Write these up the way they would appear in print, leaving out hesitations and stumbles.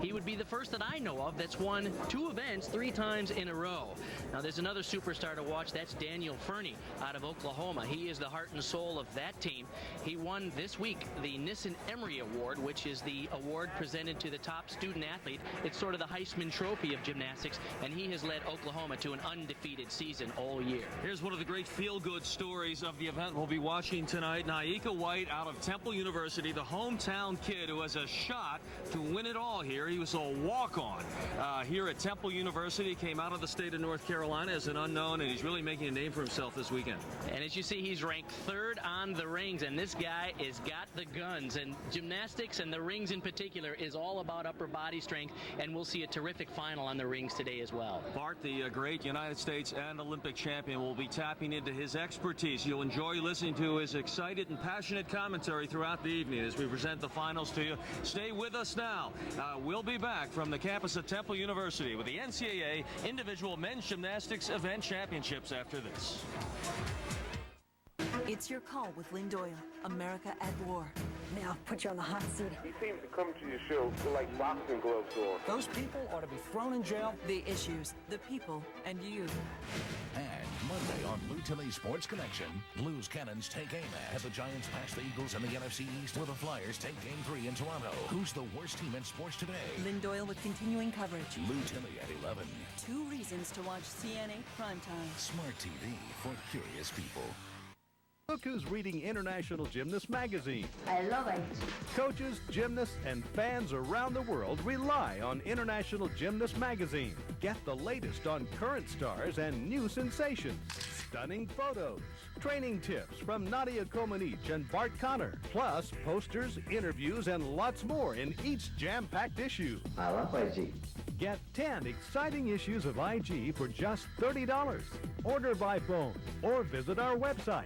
he would be the first that I know of that's won 2 events 3 times in a row. Now, there's another superstar to watch. That's Daniel Fernie out of Oklahoma. He is the heart and soul of that team. He won this week the Nissen Emery Award, which is the award presented to the top student athlete. It's sort of the Heisman Trophy of gymnastics, and he has led Oklahoma to an undefeated season all year. Here's one of the great feel-good stories of the event we'll be watching tonight. Nyika White out of Temple University, the hometown kid who has a shot to win it all here. He was a walk-on here at Temple University. Came out of the state of North Carolina as an unknown, and he's really making a name for himself this weekend. And as you see, he's ranked 3rd on the rings, and this guy has got the guns. And gymnastics and the rings in particular is all about upper body strength, and we'll see a terrific final on the rings today as well. Bart, the great United States and Olympic champion, will be tapping into his expertise. You'll enjoy listening to his excited and passionate commentary throughout the evening as we present the finals to you. Stay with us now. We'll be back from the campus of Temple University with the NCAA Individual Men's Gymnastics Event Championships after this. It's Your Call with Lynn Doyle, America at War. Now, I'll put you on the hot seat. He seems to come to your show like boxing gloves on. Those people ought to be thrown in jail. The issues, the people, and you. And Monday on Lou Tilley Sports Connection, Lou's Cannons take aim at the Giants pass the Eagles in the NFC East, where the Flyers take Game 3 in Toronto. Who's the worst team in sports today? Lynn Doyle with continuing coverage. Lou Tilley at 11. 2 reasons to watch CNA Primetime. Smart TV for curious people. Look who's reading International Gymnast magazine. I love it. Coaches, gymnasts, and fans around the world rely on International Gymnast magazine. Get the latest on current stars and new sensations. Stunning photos, training tips from Nadia Comaneci and Bart Connor, plus posters, interviews, and lots more in each jam-packed issue. I love IG. Get 10 exciting issues of IG for just $30. Order by phone or visit our website.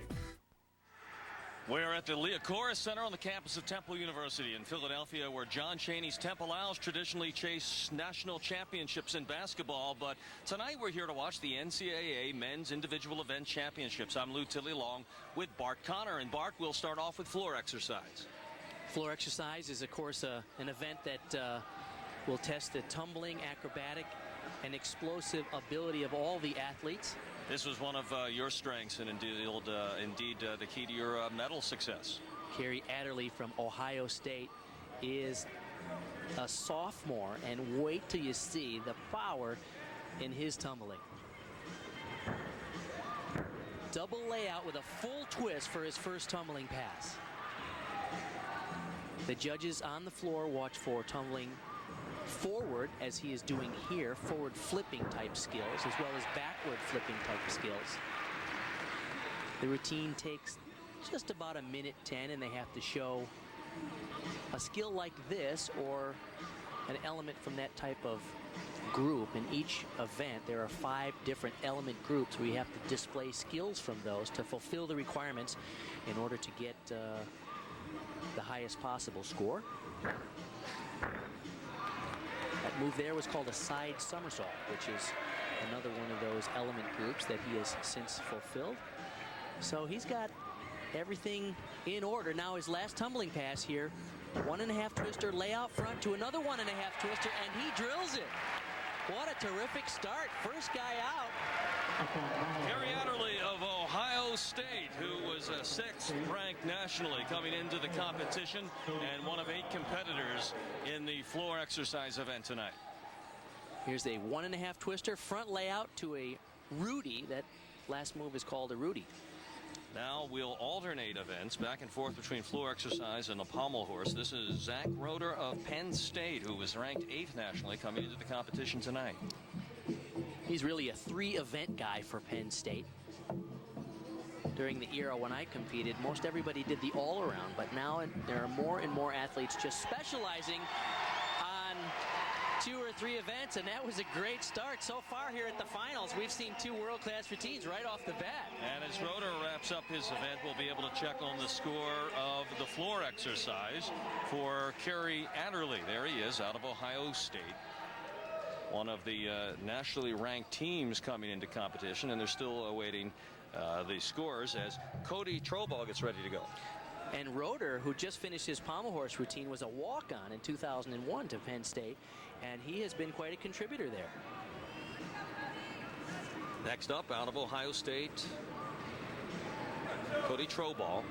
We're at the Liacouras Center on the campus of Temple University in Philadelphia, where John Chaney's Temple Owls traditionally chase national championships in basketball. But tonight we're here to watch the NCAA Men's Individual Event Championships. I'm Lou Tilley along with Bart Connor. And Bart, we'll start off with floor exercise. Floor exercise is, of course, an event that will test the tumbling, acrobatic, and explosive ability of all the athletes. This was one of your strengths and indeed the key to your medal success. Kerry Adderley from Ohio State is a sophomore, and wait till you see the power in his tumbling. Double layout with a full twist for his first tumbling pass. The judges on the floor watch for tumbling forward, as he is doing here, forward flipping type skills, as well as backward flipping type skills. The routine takes just about 1:10, and they have to show a skill like this or an element from that type of group. In each event, there are 5 different element groups where you have to display skills from those to fulfill the requirements in order to get the highest possible score. That move there was called a side somersault, which is another one of those element groups that he has since fulfilled. So he's got everything in order. Now his last tumbling pass here, 1.5 twister layout front to another 1.5 twister, and he drills it. What a terrific start. First guy out. Kerry Adderley of Ohio State, who was 6th ranked nationally coming into the competition and one of 8 competitors in the floor exercise event tonight. Here's a 1.5 twister front layout to a Rudy. That last move is called a Rudy. Now we'll alternate events back and forth between floor exercise and the pommel horse. This is Zach Roeder of Penn State, who was ranked 8th nationally coming into the competition tonight. He's really a 3-event guy for Penn State. During the era when I competed, most everybody did the all-around, but now there are more and more athletes just specializing on 2 or 3 events, and that was a great start so far here at the finals. We've seen 2 world-class routines right off the bat. And as Roeder wraps up his event, we'll be able to check on the score of the floor exercise for Kerry Adderley. There he is out of Ohio State. One of the nationally ranked teams coming into competition, and they're still awaiting the scores as Cody Troball gets ready to go. And Roeder, who just finished his pommel horse routine, was a walk-on in 2001 to Penn State, and he has been quite a contributor there. Next up, out of Ohio State, Cody Troball.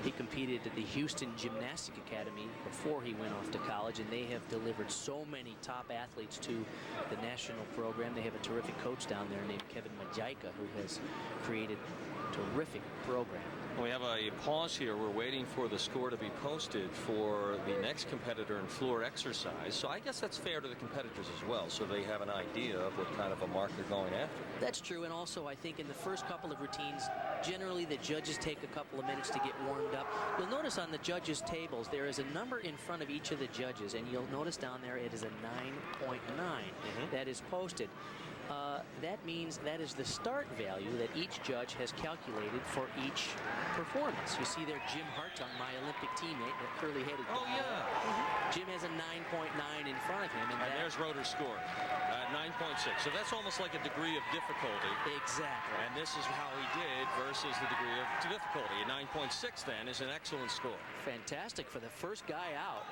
He competed at the Houston Gymnastic Academy before he went off to college, and they have delivered so many top athletes to the national program. They have a terrific coach down there named Kevin Nyika, who has created a terrific program. We have a pause here. We're waiting for the score to be posted for the next competitor in floor exercise. So I guess that's fair to the competitors as well, so they have an idea of what kind of a mark they're going after. That's true, and also I think in the first couple of routines, generally the judges take a couple of minutes to get warmed up. You'll notice on the judges' tables there is a number in front of each of the judges, and you'll notice down there it is a 9.9 that is posted. That means that is the start value that each judge has calculated for each performance. You see there Jim Hartung, my Olympic teammate, that curly-headed guy. Oh, yeah. Jim has a 9.9 in front of him. And there's Roeder's score at 9.6. So that's almost like a degree of difficulty. Exactly. And this is how he did versus the degree of difficulty. A 9.6 then is an excellent score. Fantastic for the first guy out.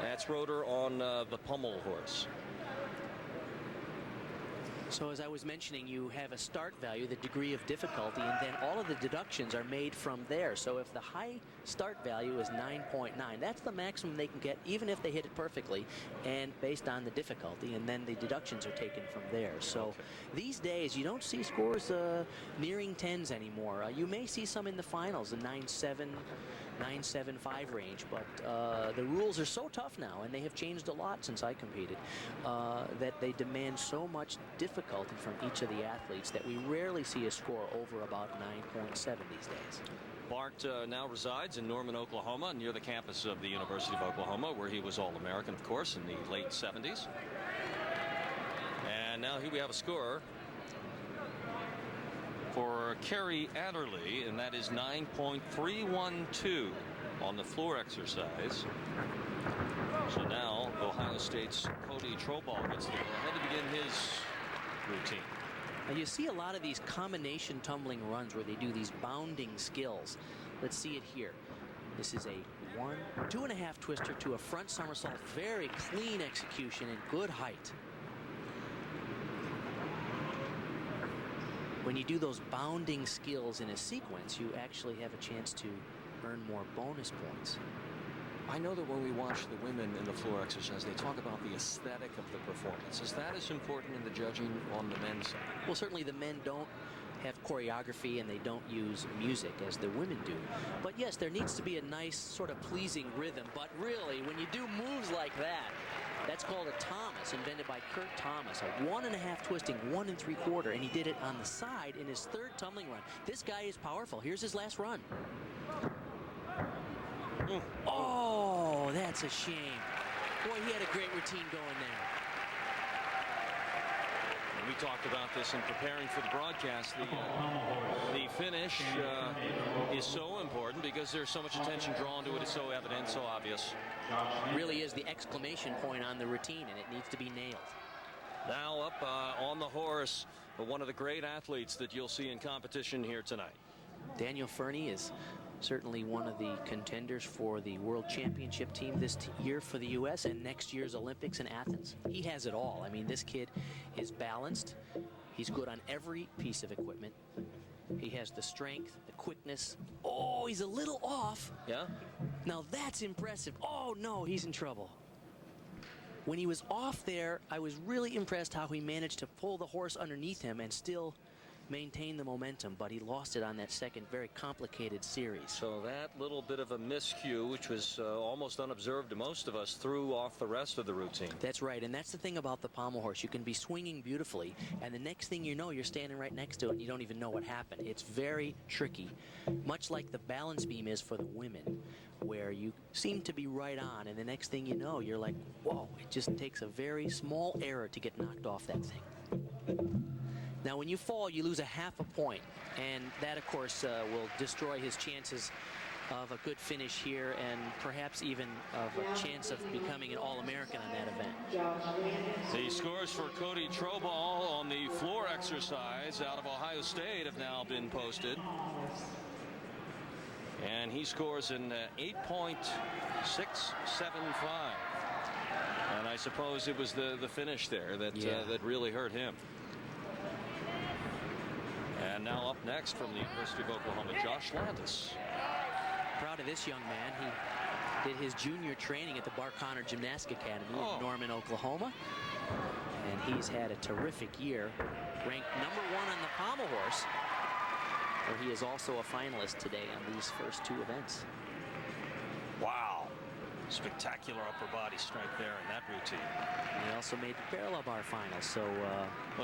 That's Roeder on the pommel horse. So as I was mentioning, you have a start value, the degree of difficulty, and then all of the deductions are made from there. So if the high start value is 9.9, that's the maximum they can get, even if they hit it perfectly, and based on the difficulty, and then the deductions are taken from there. So these days, you don't see scores nearing 10s anymore. You may see some in the finals, the 9.7, 9.75 range, but the rules are so tough now, and they have changed a lot since I competed, that they demand so much difficulty from each of the athletes that we rarely see a score over about 9.7 these days. Bart now resides in Norman, Oklahoma, near the campus of the University of Oklahoma, where he was All-American, of course, in the late 70s. And now here we have a score for Kerry Adderley, and that is 9.312 on the floor exercise. So now Ohio State's Cody Troball gets the go-ahead to begin his routine. Now you see a lot of these combination tumbling runs where they do these bounding skills. Let's see it here. This is a 1, 2.5 twister to a front somersault. Very clean execution and good height. When you do those bounding skills in a sequence, you actually have a chance to earn more bonus points. I know that when we watch the women in the floor exercise, they talk about the aesthetic of the performance. Is that as important in the judging on the men's side? Well, certainly the men don't have choreography and they don't use music as the women do. But yes, there needs to be a nice sort of pleasing rhythm. But really, when you do moves like that, that's called a Thomas, invented by Kurt Thomas. A 1.5 twisting, 1 3/4, and he did it on the side in his third tumbling run. This guy is powerful. Here's his last run. Oh, that's a shame. Boy, he had a great routine going there. And we talked about this in preparing for the broadcast. The finish is so important because there's so much attention drawn to it. It's so evident, so obvious. Really is the exclamation point on the routine, and it needs to be nailed. Now up on the horse, one of the great athletes that you'll see in competition here tonight. Daniel Fernie is certainly one of the contenders for the World Championship team this year for the U.S. and next year's Olympics in Athens. He has it all. I mean, this kid is balanced. He's good on every piece of equipment. He has the strength, the quickness. Oh, he's a little off. Yeah? Now that's impressive. Oh, no, he's in trouble. When he was off there, I was really impressed how he managed to pull the horse underneath him and still maintain the momentum, but he lost it on that second very complicated series. So that little bit of a miscue, which was almost unobserved to most of us, threw off the rest of the routine. That's right, and that's the thing about the pommel horse. You can be swinging beautifully, and the next thing you know, you're standing right next to it, and you don't even know what happened. It's very tricky, much like the balance beam is for the women, where you seem to be right on, and the next thing you know, you're like, whoa, it just takes a very small error to get knocked off that thing. Now, when you fall, you lose a 0.5 point, and that, of course, will destroy his chances of a good finish here and perhaps even of a chance of becoming an All-American on that event. The scores for Cody Troball on the floor exercise out of Ohio State have now been posted. And he scores in 8.675. And I suppose it was the finish there that that really hurt him. And now up next from the University of Oklahoma, Josh Landis. Proud of this young man. He did his junior training at the Bart Conner Gymnastic Academy in Norman, Oklahoma. And he's had a terrific year. Ranked #1 on the pommel horse, where he is also a finalist today on these first 2 events. Wow. Spectacular upper body strength there in that routine. And he also made the parallel bar final, so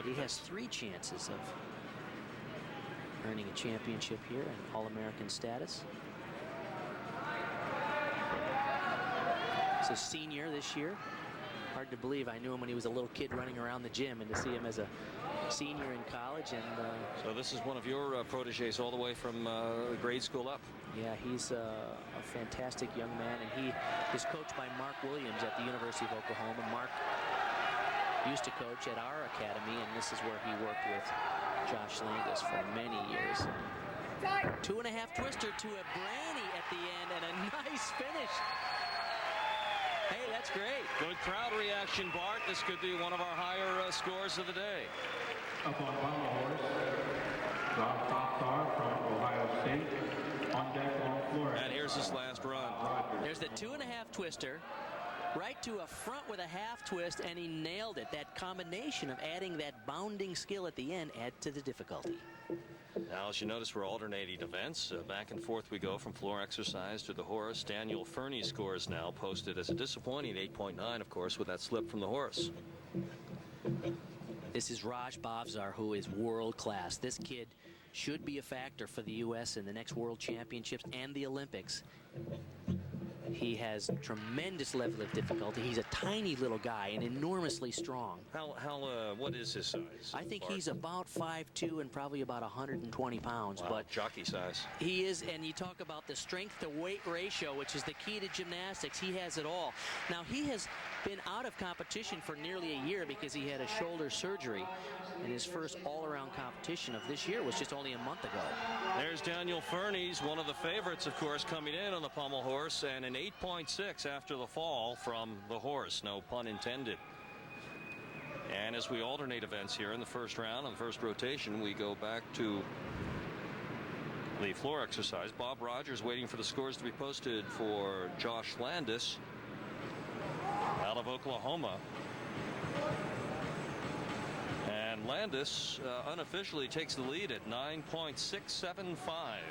he has 3 chances of earning a championship here and All-American status. He's a senior this year. Hard to believe. I knew him when he was a little kid running around the gym, and to see him as a senior in college. And so this is one of your proteges all the way from grade school up. Yeah, he's a fantastic young man, and he is coached by Mark Williams at the University of Oklahoma. Mark used to coach at our academy, and this is where he worked with Josh Landis for many years. 2.5 twister to a Branny at the end, and a nice finish. Hey, that's great. Good crowd reaction, Bart. This could be one of our higher scores of the day. Up on pommel horse, Rob Popstar from Ohio State. On deck on floor. And here's his last run. There's the 2.5 twister. Right to a front with a half twist, and he nailed it. That combination of adding that bounding skill at the end add to the difficulty. Now, as you notice, we're alternating events. Back and forth we go from floor exercise to the horse. Daniel Fernie's scores now posted as a disappointing 8.9, of course, with that slip from the horse. This is Raj Bhavsar, who is world class. This kid should be a factor for the U.S. in the next World Championships and the Olympics. He has tremendous level of difficulty. He's a tiny little guy and enormously strong. What is his size? I think he's about 5'2" and probably about 120 pounds. Wow, but jockey size. He is, and you talk about the strength to weight ratio, which is the key to gymnastics. He has it all. Now, he has been out of competition for nearly a year because he had a shoulder surgery, and his first all-around competition of this year was just only a month ago. There's Daniel Fernie's, one of the favorites, of course, coming in on the pommel horse, and an 8.6 after the fall from the horse, no pun intended. And as we alternate events here in the first round, on the first rotation, we go back to the floor exercise. Bob Rogers waiting for the scores to be posted for Josh Landis out of Oklahoma. And Landis unofficially takes the lead at 9.675.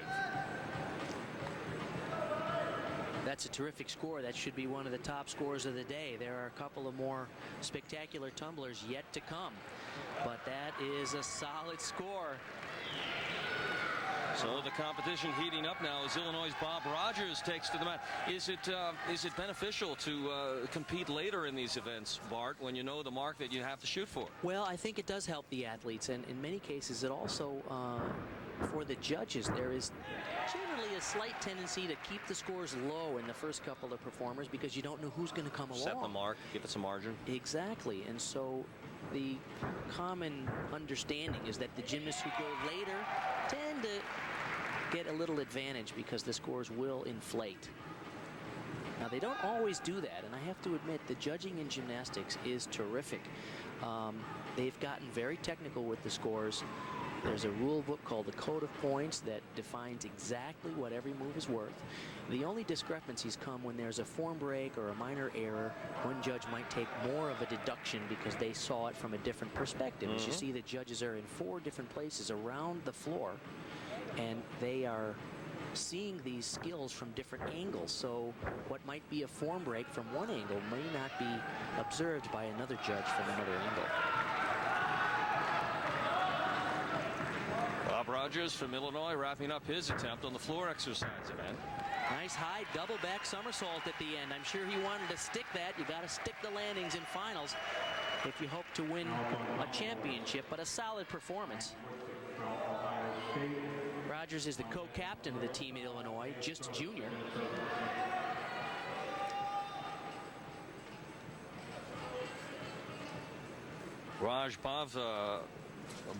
That's a terrific score. That should be one of the top scores of the day. There are a couple of more spectacular tumblers yet to come, but that is a solid score. So the competition heating up now as Illinois' Bob Rogers takes to the mat. Is it beneficial to compete later in these events, Bart, when you know the mark that you have to shoot for? Well, I think it does help the athletes, and in many cases it also, for the judges, there is generally a slight tendency to keep the scores low in the first couple of performers because you don't know who's going to come along. Set the mark, give it some margin. Exactly, and so the common understanding is that the gymnasts who go later tend to get a little advantage because the scores will inflate. Now, they don't always do that, and I have to admit the judging in gymnastics is terrific. They've gotten very technical with the scores. There's a rule book called the Code of Points that defines exactly what every move is worth. The only discrepancies come when there's a form break or a minor error. One judge might take more of a deduction because they saw it from a different perspective. As you see, the judges are in 4 different places around the floor, and they are seeing these skills from different angles. So what might be a form break from one angle may not be observed by another judge from another angle. Bob Rogers from Illinois wrapping up his attempt on the floor exercise event. Nice high double back somersault at the end. I'm sure he wanted to stick that. You got to stick the landings in finals if you hope to win a championship, but a solid performance. Rogers is the co-captain of the team in Illinois, just a junior. Raj Bhavsar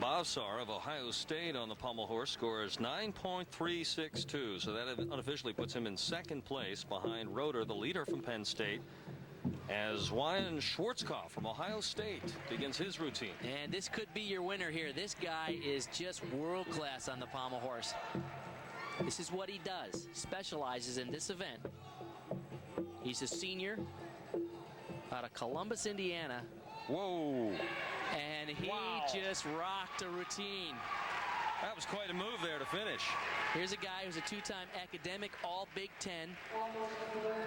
Bavsar of Ohio State on the pommel horse scores 9.362. So that unofficially puts him in second place behind Roeder, the leader from Penn State, as Ryan Schwarzkopf from Ohio State begins his routine. And this could be your winner here. This guy is just world class on the pommel horse. This is what he does. Specializes in this event. He's a senior out of Columbus, Indiana. Whoa. And he just rocked a routine. That was quite a move there to finish. Here's a guy who's a two-time academic, all Big Ten.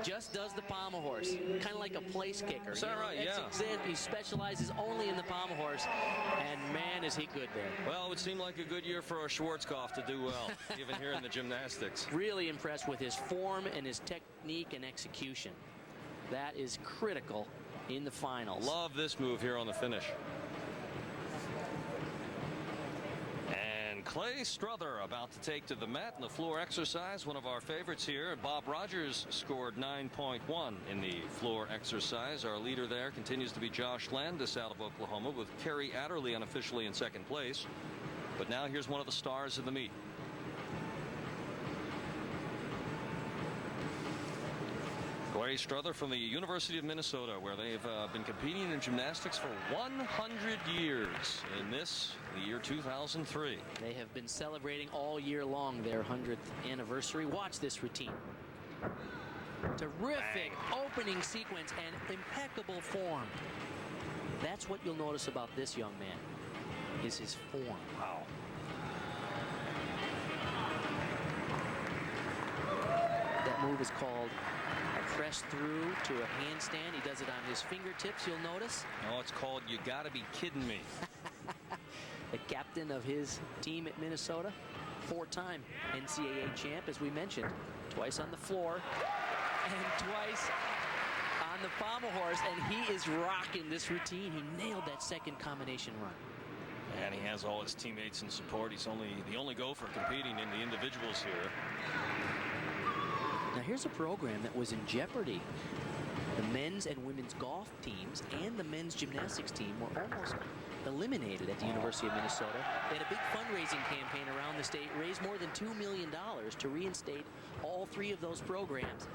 Just does the pommel horse, kind of like a place kicker. Is that right? Yeah. He specializes only in the pommel horse, and man, is he good there. Well, it would seem like a good year for our Schwarzkopf to do well, even here in the gymnastics. Really impressed with his form and his technique and execution. That is critical in the finals. Love this move here on the finish. And Clay Struther about to take to the mat in the floor exercise. One of our favorites here. Bob Rogers scored 9.1 in the floor exercise. Our leader there continues to be Josh Landis out of Oklahoma, with Kerry Adderley unofficially in second place. But now here's one of the stars of the meet. Clay Struther from the University of Minnesota, where they've been competing in gymnastics for 100 years. In this, the year 2003. They have been celebrating all year long their 100th anniversary. Watch this routine. Terrific opening sequence and impeccable form. That's what you'll notice about this young man, is his form. Wow. That move is called a press through to a handstand. He does it on his fingertips, you'll notice. Oh, it's called You Gotta Be Kidding Me. The captain of his team at Minnesota, four-time NCAA champ, as we mentioned, twice on the floor and twice on the pommel horse, and he is rocking this routine. He nailed that second combination run. And he has all his teammates in support. He's the only gopher competing in the individuals here. Now here's a program that was in jeopardy. The men's and women's golf teams and the men's gymnastics team were almost eliminated at the University of Minnesota. They had a big fundraising campaign around the state, raised more than $2 million to reinstate all three of those programs.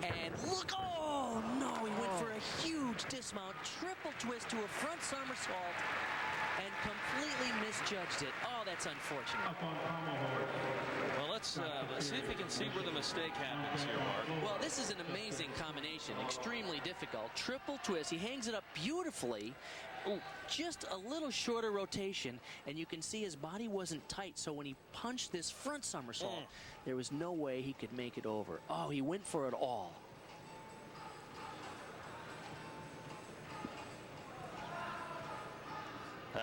And look, oh no, he went for a huge dismount, triple twist to a front somersault, and completely misjudged it. Oh, that's unfortunate. Well, let's see if we can see where the mistake happens here, Mark. Well, this is an amazing combination, extremely difficult. Triple twist, he hangs it up beautifully. Ooh, just a little shorter rotation, and you can see his body wasn't tight, so when he punched this front somersault, there was no way he could make it over. Oh, he went for it all.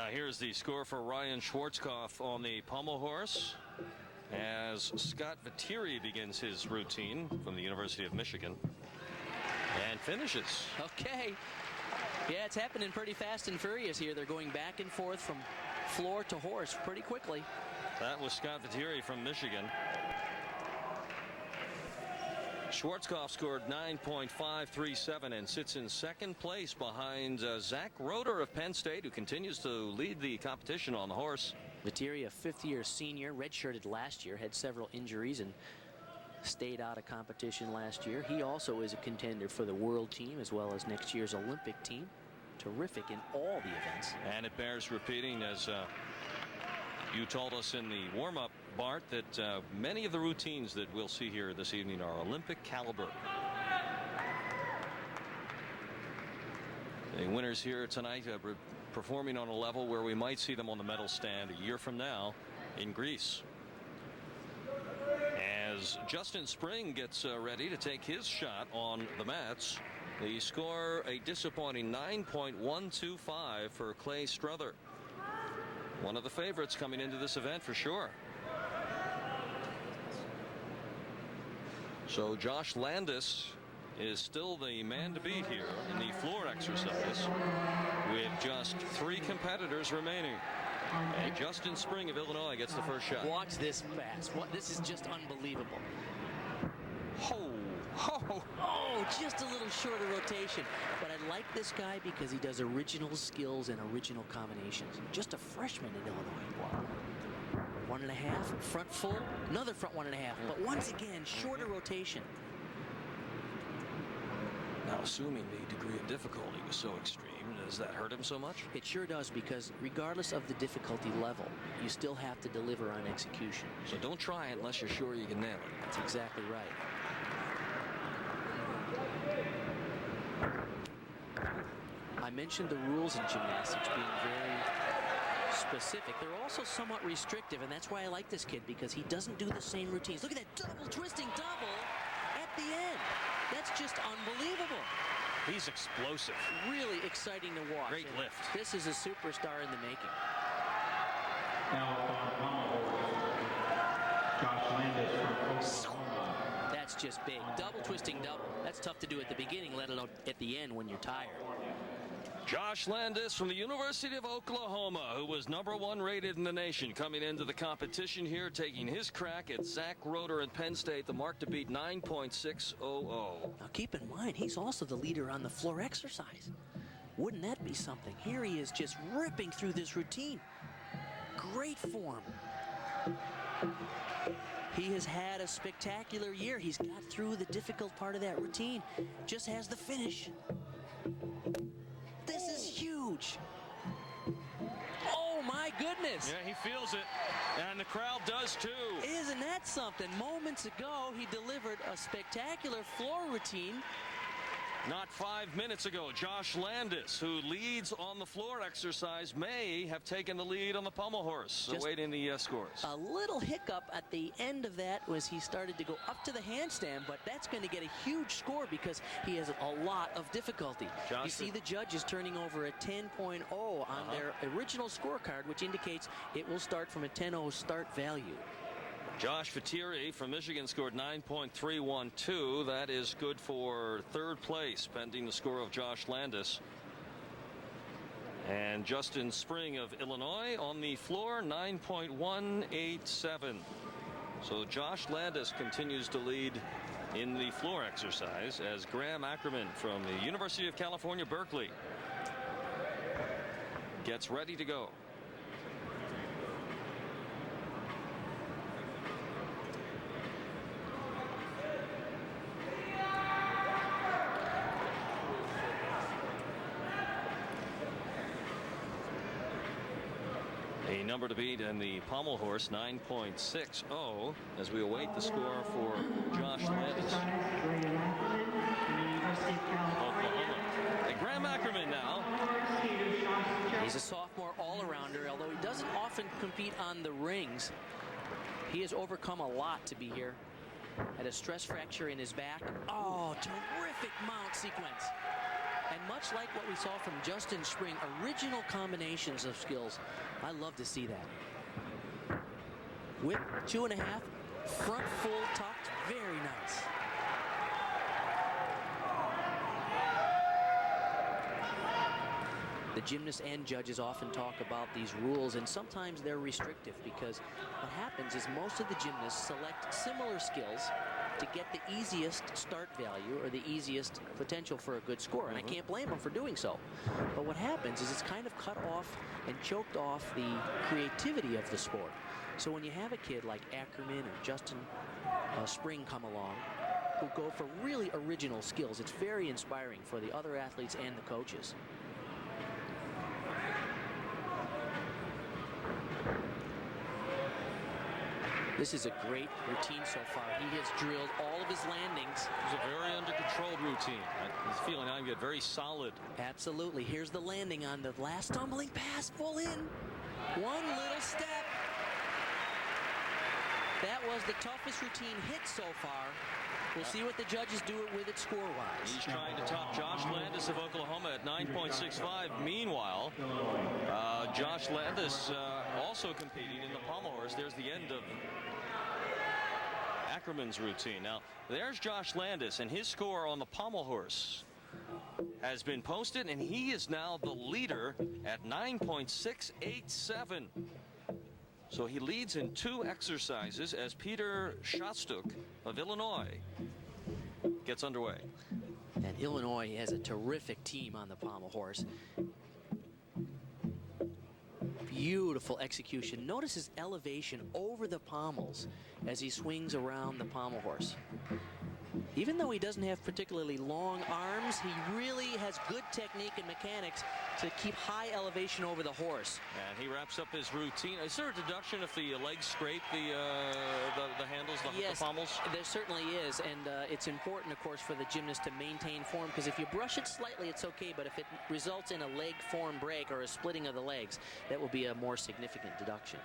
Here's the score for Ryan Schwarzkopf on the pommel horse, as Scott Viteri begins his routine from the University of Michigan and finishes. Okay. Yeah, it's happening pretty fast and furious here. They're going back and forth from floor to horse pretty quickly. That was Scott Viteri from Michigan. Schwarzkopf scored 9.537 and sits in second place behind Zach Roeder of Penn State, who continues to lead the competition on the horse. Viteri, a fifth-year senior, redshirted last year, had several injuries and stayed out of competition last year. He also is a contender for the world team as well as next year's Olympic team. Terrific in all the events. And it bears repeating, as you told us in the warm-up, Bart, that many of the routines that we'll see here this evening are Olympic caliber. The winners here tonight performing on a level where we might see them on the medal stand a year from now in Greece. As Justin Spring gets ready to take his shot on the mats, the score a disappointing 9.125 for Clay Struther. One of the favorites coming into this event for sure. So Josh Landis is still the man to beat here in the floor exercise, with just 3 competitors remaining. And Justin Spring of Illinois gets the first shot. Watch this pass. This is just unbelievable. Oh, Oh, just a little shorter rotation. But I like this guy because he does original skills and original combinations. Just a freshman in Illinois. 1.5, front full, another front 1.5. But once again, shorter rotation. Now, assuming the degree of difficulty was so extreme, does that hurt him so much? It sure does, because regardless of the difficulty level, you still have to deliver on execution. So don't try it unless you're sure you can nail it. That's exactly right. I mentioned the rules in gymnastics being very specific. They're also somewhat restrictive, and that's why I like this kid, because he doesn't do the same routines. Look at that double twisting double at the end. That's just unbelievable. He's explosive. Really exciting to watch. Great lift. This is a superstar in the making. Now on pommel horse, Josh Landis from Oklahoma. That's just big. Double twisting double. That's tough to do at the beginning, let alone at the end when you're tired. Josh Landis from the University of Oklahoma, who was #1 rated in the nation, coming into the competition here, taking his crack at Zach Roeder and Penn State, the mark to beat 9.600. Now keep in mind, he's also the leader on the floor exercise. Wouldn't that be something? Here he is just ripping through this routine. Great form. He has had a spectacular year. He's got through the difficult part of that routine. Just has the finish. This is huge. Oh my goodness. Yeah, he feels it, and the crowd does too. Isn't that something? Moments ago, he delivered a spectacular floor routine. Not 5 minutes ago, Josh Landis, who leads on the floor exercise, may have taken the lead on the pommel horse. Just awaiting the scores. A little hiccup at the end of that was he started to go up to the handstand, but that's going to get a huge score because he has a lot of difficulty. You see the judges turning over a 10.0 on their original scorecard, which indicates it will start from a 10.0 start value. Josh Fatiri from Michigan scored 9.312. That is good for third place, pending the score of Josh Landis. And Justin Spring of Illinois on the floor, 9.187. So Josh Landis continues to lead in the floor exercise, as Graham Ackerman from the University of California, Berkeley gets ready to go. A number to beat in the pommel horse, 9.60, as we await the score for Josh Landis. Oklahoma. And Graham Ackerman now. He's a sophomore all-arounder, although he doesn't often compete on the rings. He has overcome a lot to be here. Had a stress fracture in his back. Oh, terrific mount sequence. And much like what we saw from Justin Spring, original combinations of skills. I love to see that. Whip 2.5, front full tucked, very nice. The gymnasts and judges often talk about these rules, and sometimes they're restrictive because what happens is most of the gymnasts select similar skills to get the easiest start value or the easiest potential for a good score, and I can't blame them for doing so. But what happens is it's kind of cut off and choked off the creativity of the sport. So when you have a kid like Ackerman or Justin Spring come along who go for really original skills, it's very inspiring for the other athletes and the coaches. This is a great routine so far. He has drilled all of his landings. It's a very under-controlled routine. He's feeling I can get very solid. Absolutely. Here's the landing on the last tumbling pass. Full in. One little step. That was the toughest routine hit so far. We'll see what the judges do with it score-wise. He's trying to top Josh Landis of Oklahoma at 9.65. Meanwhile, Josh Landis also competing in the pommel horse. There's the end of Ackerman's routine. Now, there's Josh Landis, and his score on the pommel horse has been posted, and he is now the leader at 9.687. So he leads in 2 exercises as Peter Shostuk of Illinois gets underway. And Illinois has a terrific team on the pommel horse. Beautiful execution. Notice his elevation over the pommels as he swings around the pommel horse. Even though he doesn't have particularly long arms, he really has good technique and mechanics to keep high elevation over the horse. And he wraps up his routine. Is there a deduction if the legs scrape the handles, Yes, the pommels? There certainly is, and it's important, of course, for the gymnast to maintain form, because if you brush it slightly, it's okay, but if it results in a leg form break or a splitting of the legs, that will be a more significant deduction.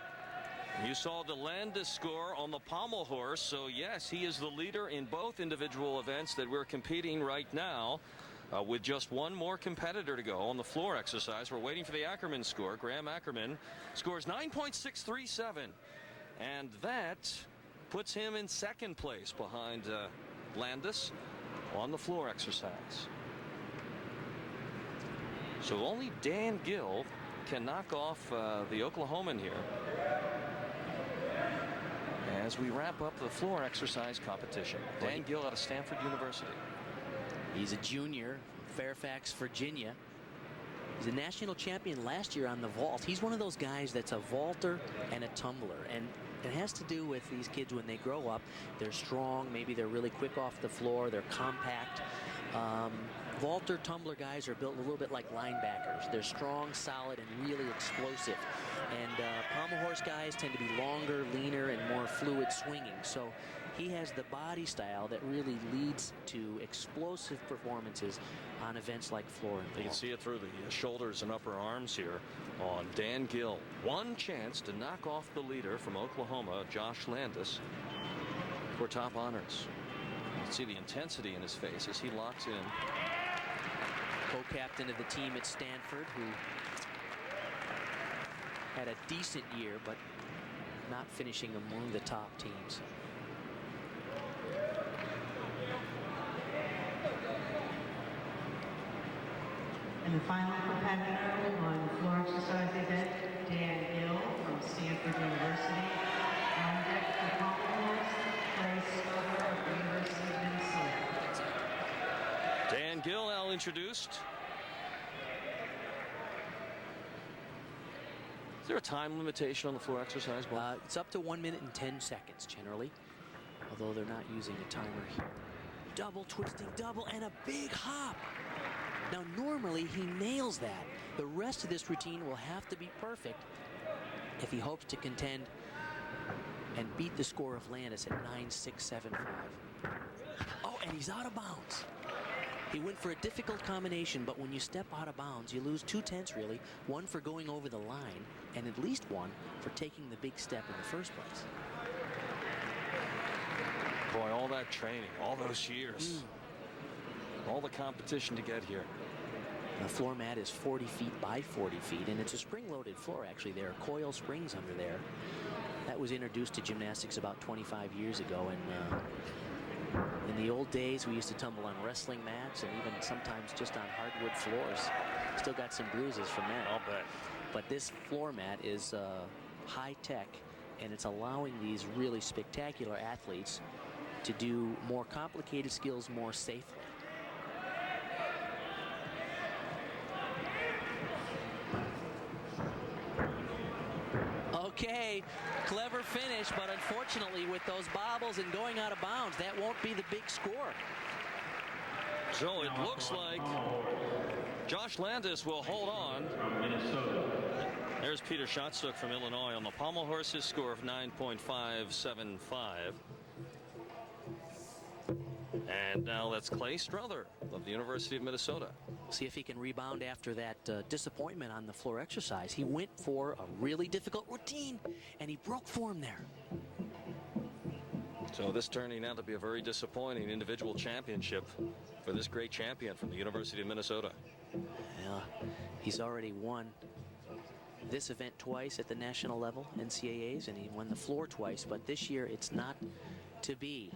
You saw the Landis score on the pommel horse, so yes, he is the leader in both individual events that we're competing right now. With just one more competitor to go on the floor exercise. We're waiting for the Ackerman score. Graham Ackerman scores 9.637, and that puts him in second place behind Landis on the floor exercise. So only Dan Gill can knock off the Oklahoman here as we wrap up the floor exercise competition. Dan Gill out of Stanford University. He's a junior, Fairfax, Virginia. He's a national champion last year on the vault. He's one of those guys that's a vaulter and a tumbler. And it has to do with these kids when they grow up. They're strong. Maybe they're really quick off the floor. They're compact. Vaulter, tumbler guys are built a little bit like linebackers. They're strong, solid, and really explosive. And pommel horse guys tend to be longer, leaner, and more fluid swinging. So he has the body style that really leads to explosive performances on events like floor and vault. You can see it through the shoulders and upper arms here on Dan Gill. One chance to knock off the leader from Oklahoma, Josh Landis, for top honors. You can see the intensity in his face as he locks in. Co-captain of the team at Stanford, who had a decent year, but not finishing among the top teams. And the final competitor on the floor exercise event, Dan Gill from Stanford University. On deck for pommel horse, Clay Stover of the University of Minnesota. Dan Gill now introduced. Is there a time limitation on the floor exercise? It's up to 1 minute and 10 seconds generally, although they're not using a timer here. Double twisting double and a big hop. Now normally he nails that. The rest of this routine will have to be perfect if he hopes to contend and beat the score of Landis at 9.675. Oh, and he's out of bounds. He went for a difficult combination, but when you step out of bounds, you lose 2/10 really. One for going over the line, and at least one for taking the big step in the first place. Boy, all that training, all those years, all the competition to get here. The floor mat is 40 feet by 40 feet, and it's a spring-loaded floor, actually. There are coil springs under there. That was introduced to gymnastics about 25 years ago, and in the old days, we used to tumble on wrestling mats and even sometimes just on hardwood floors. Still got some bruises from that. I'll bet. But this floor mat is high-tech, and it's allowing these really spectacular athletes to do more complicated skills more safely. Okay, clever finish, but unfortunately with those bobbles and going out of bounds, that won't be the big score. So it looks like Josh Landis will hold on. From Minnesota. There's Peter Schottstuck from Illinois on the pommel horse's score of 9.575. And now that's Clay Strother of the University of Minnesota. See if he can rebound after that disappointment on the floor exercise. He went for a really difficult routine, and he broke form there. So this turning out to be a very disappointing individual championship for this great champion from the University of Minnesota. Yeah, he's already won this event twice at the national level, NCAAs, and he won the floor twice, but this year it's not to be.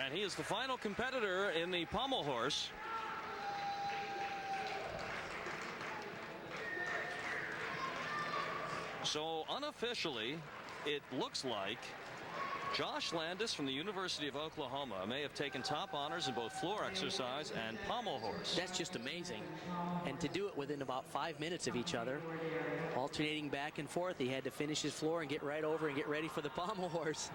And he is the final competitor in the pommel horse. So unofficially, it looks like Josh Landis from the University of Oklahoma may have taken top honors in both floor exercise and pommel horse. That's just amazing. And to do it within about 5 minutes of each other, alternating back and forth, he had to finish his floor and get right over and get ready for the pommel horse.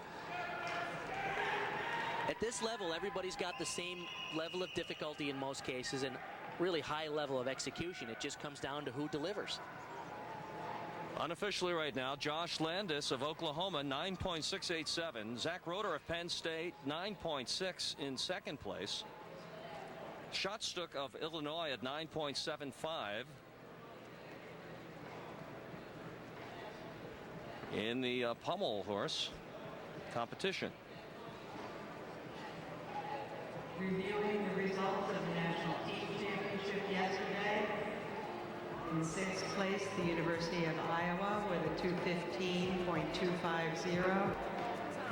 At this level, everybody's got the same level of difficulty in most cases and really high level of execution. It just comes down to who delivers. Unofficially right now, Josh Landis of Oklahoma, 9.687. Zach Roeder of Penn State, 9.6 in second place. Schottstuck of Illinois at 9.75. In the pommel horse competition. Reviewing the results of the National Team Championship yesterday. In sixth place, the University of Iowa with a 2:15.250.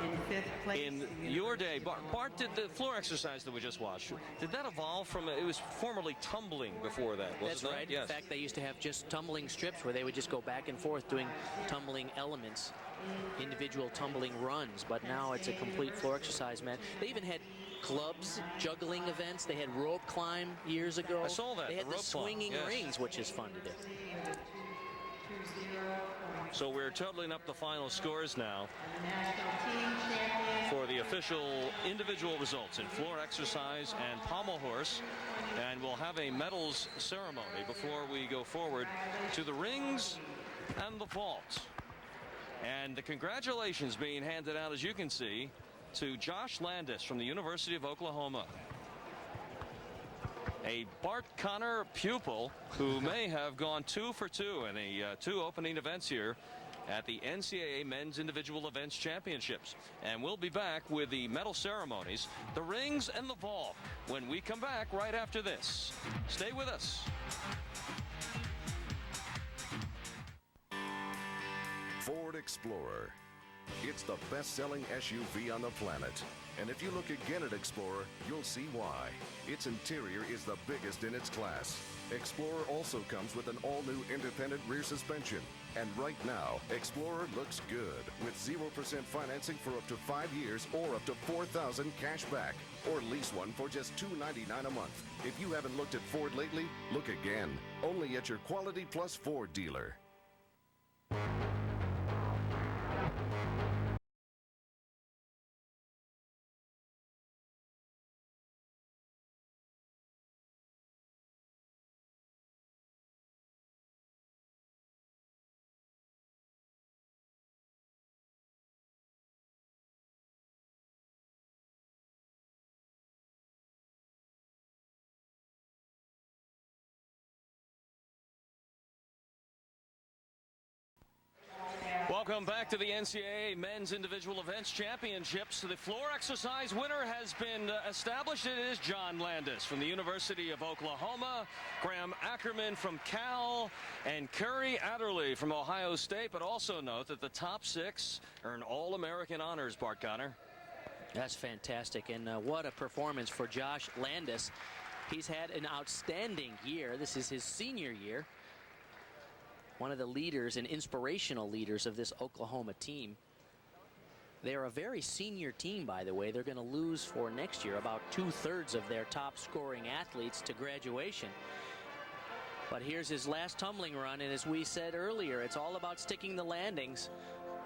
In fifth place, in your day, Bart, did the floor exercise that we just watched, did that evolve from, it was formerly tumbling before that, wasn't That's it? right. Yes. In fact, they used to have just tumbling strips where they would just go back and forth doing tumbling elements, individual tumbling runs, but now it's a complete floor exercise, man. They even had clubs, juggling events. They had rope climb years ago. I saw that. They had the swinging climb, yes. rings, which is fun to do. So we're totaling up the final scores now for the official individual results in floor exercise and pommel horse, and we'll have a medals ceremony before we go forward to the rings and the vault. And the congratulations being handed out, as you can see, to Josh Landis from the University of Oklahoma. A Bart Connor pupil who may have gone 2 for 2 in the 2 opening events here at the NCAA Men's Individual Events Championships. And we'll be back with the medal ceremonies, the rings, and the vault when we come back right after this. Stay with us. Ford Explorer. It's the best-selling SUV on the planet. And if you look again at Explorer, you'll see why. Its interior is the biggest in its class. Explorer also comes with an all-new independent rear suspension. And right now, Explorer looks good with 0% financing for up to 5 years or up to $4,000 cash back. Or lease one for just $299 a month. If you haven't looked at Ford lately, look again. Only at your Quality Plus Ford dealer. Welcome back to the NCAA Men's Individual Events Championships. The floor exercise winner has been established. It is John Landis from the University of Oklahoma, Graham Ackerman from Cal, and Curry Adderley from Ohio State. But also note that the top 6 earn All-American honors, Bart Connor. That's fantastic, and what a performance for Josh Landis. He's had an outstanding year. This is his senior year. One of the leaders and inspirational leaders of this Oklahoma team. They're a very senior team, by the way. They're going to lose for next year about 2/3 of their top scoring athletes to graduation. But here's his last tumbling run, and as we said earlier, it's all about sticking the landings.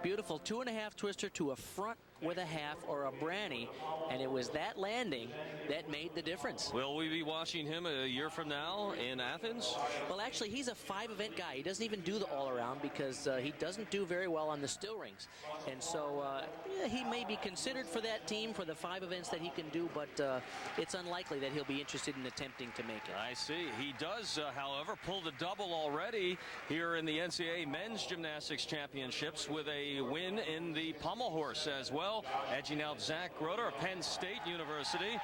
Beautiful 2.5 twister to a front with a half or a branny, and it was that landing that made the difference. Will we be watching him a year from now in Athens? Well, actually, he's a 5-event guy. He doesn't even do the all-around because he doesn't do very well on the still rings. And so yeah, he may be considered for that team for the 5 events that he can do, but it's unlikely that he'll be interested in attempting to make it. I see. He does, however, pull the double already here in the NCAA Men's Gymnastics Championships with a win in the pommel horse as well. Edging out Zach Roeder of Penn State University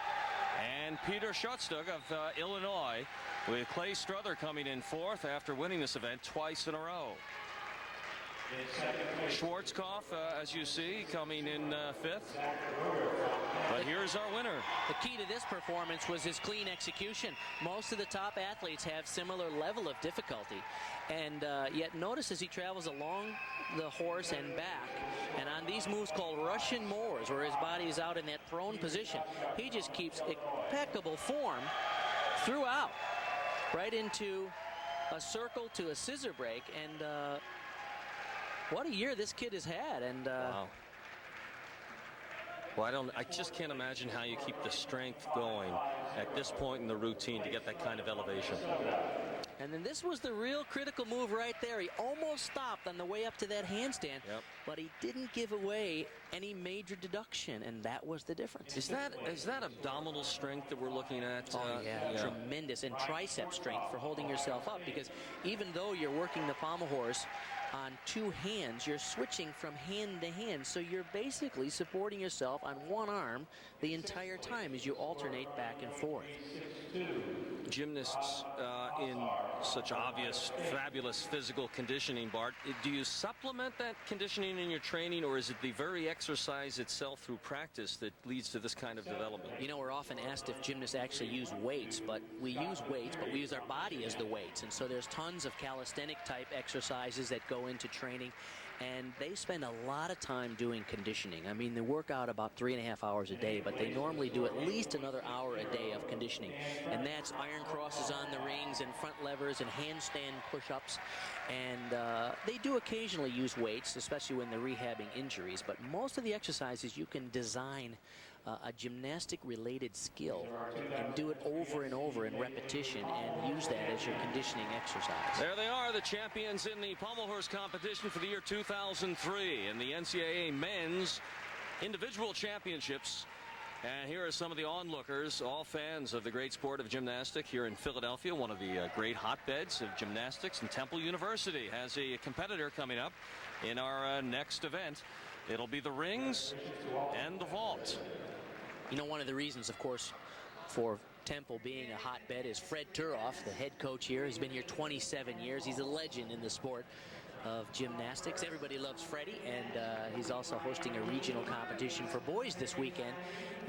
and Peter Schottstuck of Illinois, with Clay Struther coming in 4th after winning this event twice in a row. Schwarzkopf, as you see, coming in 5th. But here's here's our winner. The key to this performance was his clean execution. Most of the top athletes have similar level of difficulty. And yet notice as he travels along the horse and back, and on these moves called Russian Moors, where his body is out in that prone position, he just keeps impeccable form throughout, right into a circle to a scissor break. And what a year this kid has had. And wow. Well, I just can't imagine how you keep the strength going at this point in the routine to get that kind of elevation. And then this was the real critical move right there. He almost stopped on the way up to that handstand, but he didn't give away any major deduction, and that was the difference. Is that abdominal strength that we're looking at? Oh, yeah, tremendous. And tricep strength for holding yourself up, because even though you're working the pommel horse on two hands, you're switching from hand to hand, so you're basically supporting yourself on one arm the entire time as you alternate back and forth. Gymnasts in such obvious, fabulous physical conditioning, Bart, do you supplement that conditioning in your training, or is it the very exercise itself through practice that leads to this kind of development? You know, we're often asked if gymnasts actually use weights, but we use weights, but we use our body as the weights. And so there's tons of calisthenic type exercises that go into training, and they spend a lot of time doing conditioning. I mean, they work out about 3.5 hours a day, but they normally do at least another hour a day of conditioning. And that's iron crosses on the rings and front levers and handstand push-ups. And they do occasionally use weights, especially when they're rehabbing injuries. But most of the exercises, you can design a gymnastic-related skill and do it over and over in repetition and use that as your conditioning exercise. There they are, the champions in the pommel horse competition for the year 2003 in the NCAA men's individual championships. And here are some of the onlookers, all fans of the great sport of gymnastics here in Philadelphia, one of the great hotbeds of gymnastics. And Temple University has a competitor coming up in our next event. It'll be the rings and the vault. You know, one of the reasons, of course, for Temple being a hotbed is Fred Turoff, the head coach here. He's been here 27 years. He's a legend in the sport of gymnastics. Everybody loves Freddie, and he's also hosting a regional competition for boys this weekend.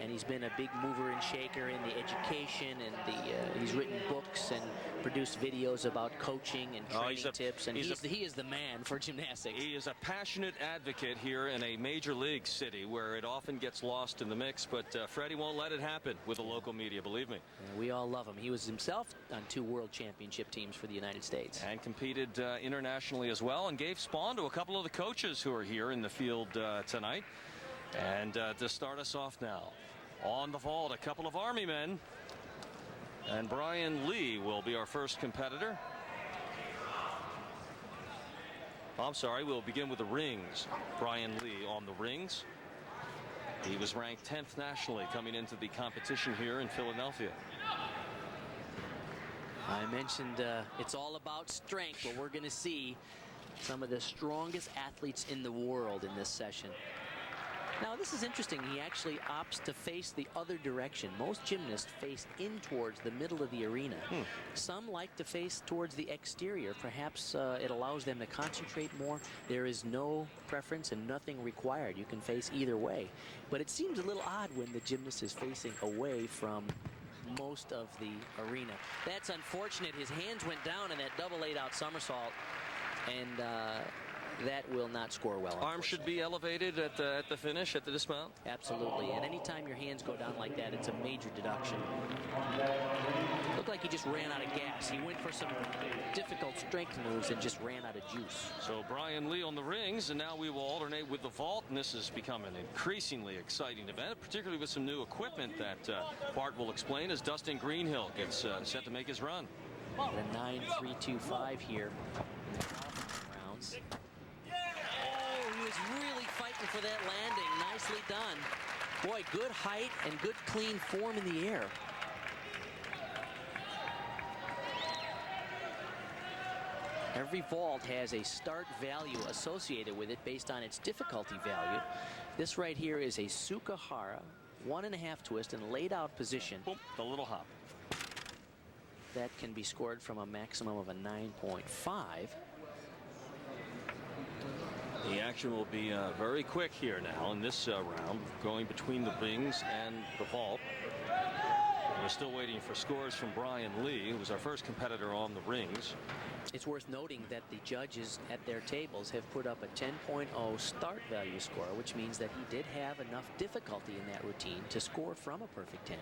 And he's been a big mover and shaker in the education, and he's written books and produced videos about coaching and training tips. And he is the man for gymnastics. He is a passionate advocate here in a major league city where it often gets lost in the mix. But Freddie won't let it happen with the local media, believe me. And we all love him. He was himself on 2 world championship teams for the United States. And competed internationally as well, and gave spawn to a couple of the coaches who are here in the field tonight. And to start us off now, on the vault, a couple of Army men. And Brian Lee will be our first competitor. I'm sorry, we'll begin with the rings. Brian Lee on the rings. He was ranked 10th nationally coming into the competition here in Philadelphia. I mentioned it's all about strength, but we're going to see some of the strongest athletes in the world in this session. Now, this is interesting. He actually opts to face the other direction. Most gymnasts face in towards the middle of the arena. Some like to face towards the exterior. Perhaps it allows them to concentrate more. There is no preference and nothing required. You can face either way. But it seems a little odd when the gymnast is facing away from most of the arena. That's unfortunate. His hands went down in that double 8-out somersault, and that will not score well. Arms should be elevated at the finish, at the dismount? Absolutely. And anytime your hands go down like that, it's a major deduction. Looked like he just ran out of gas. He went for some difficult strength moves and just ran out of juice. So Brian Lee on the rings, and now we will alternate with the vault, and this has become an increasingly exciting event, particularly with some new equipment that Bart will explain as Dustin Greenhill gets set to make his run. The 9.325 here in the rounds. He was really fighting for that landing. Nicely done. Boy, good height and good clean form in the air. Every vault has a start value associated with it based on its difficulty value. This right here is a Sukahara 1.5 twist in laid out position. Boom, the little hop. That can be scored from a maximum of a 9.5. The action will be very quick here now in this round, going between the rings and the vault. We're still waiting for scores from Brian Lee, who was our first competitor on the rings. It's worth noting that the judges at their tables have put up a 10.0 start value score, which means that he did have enough difficulty in that routine to score from a perfect 10.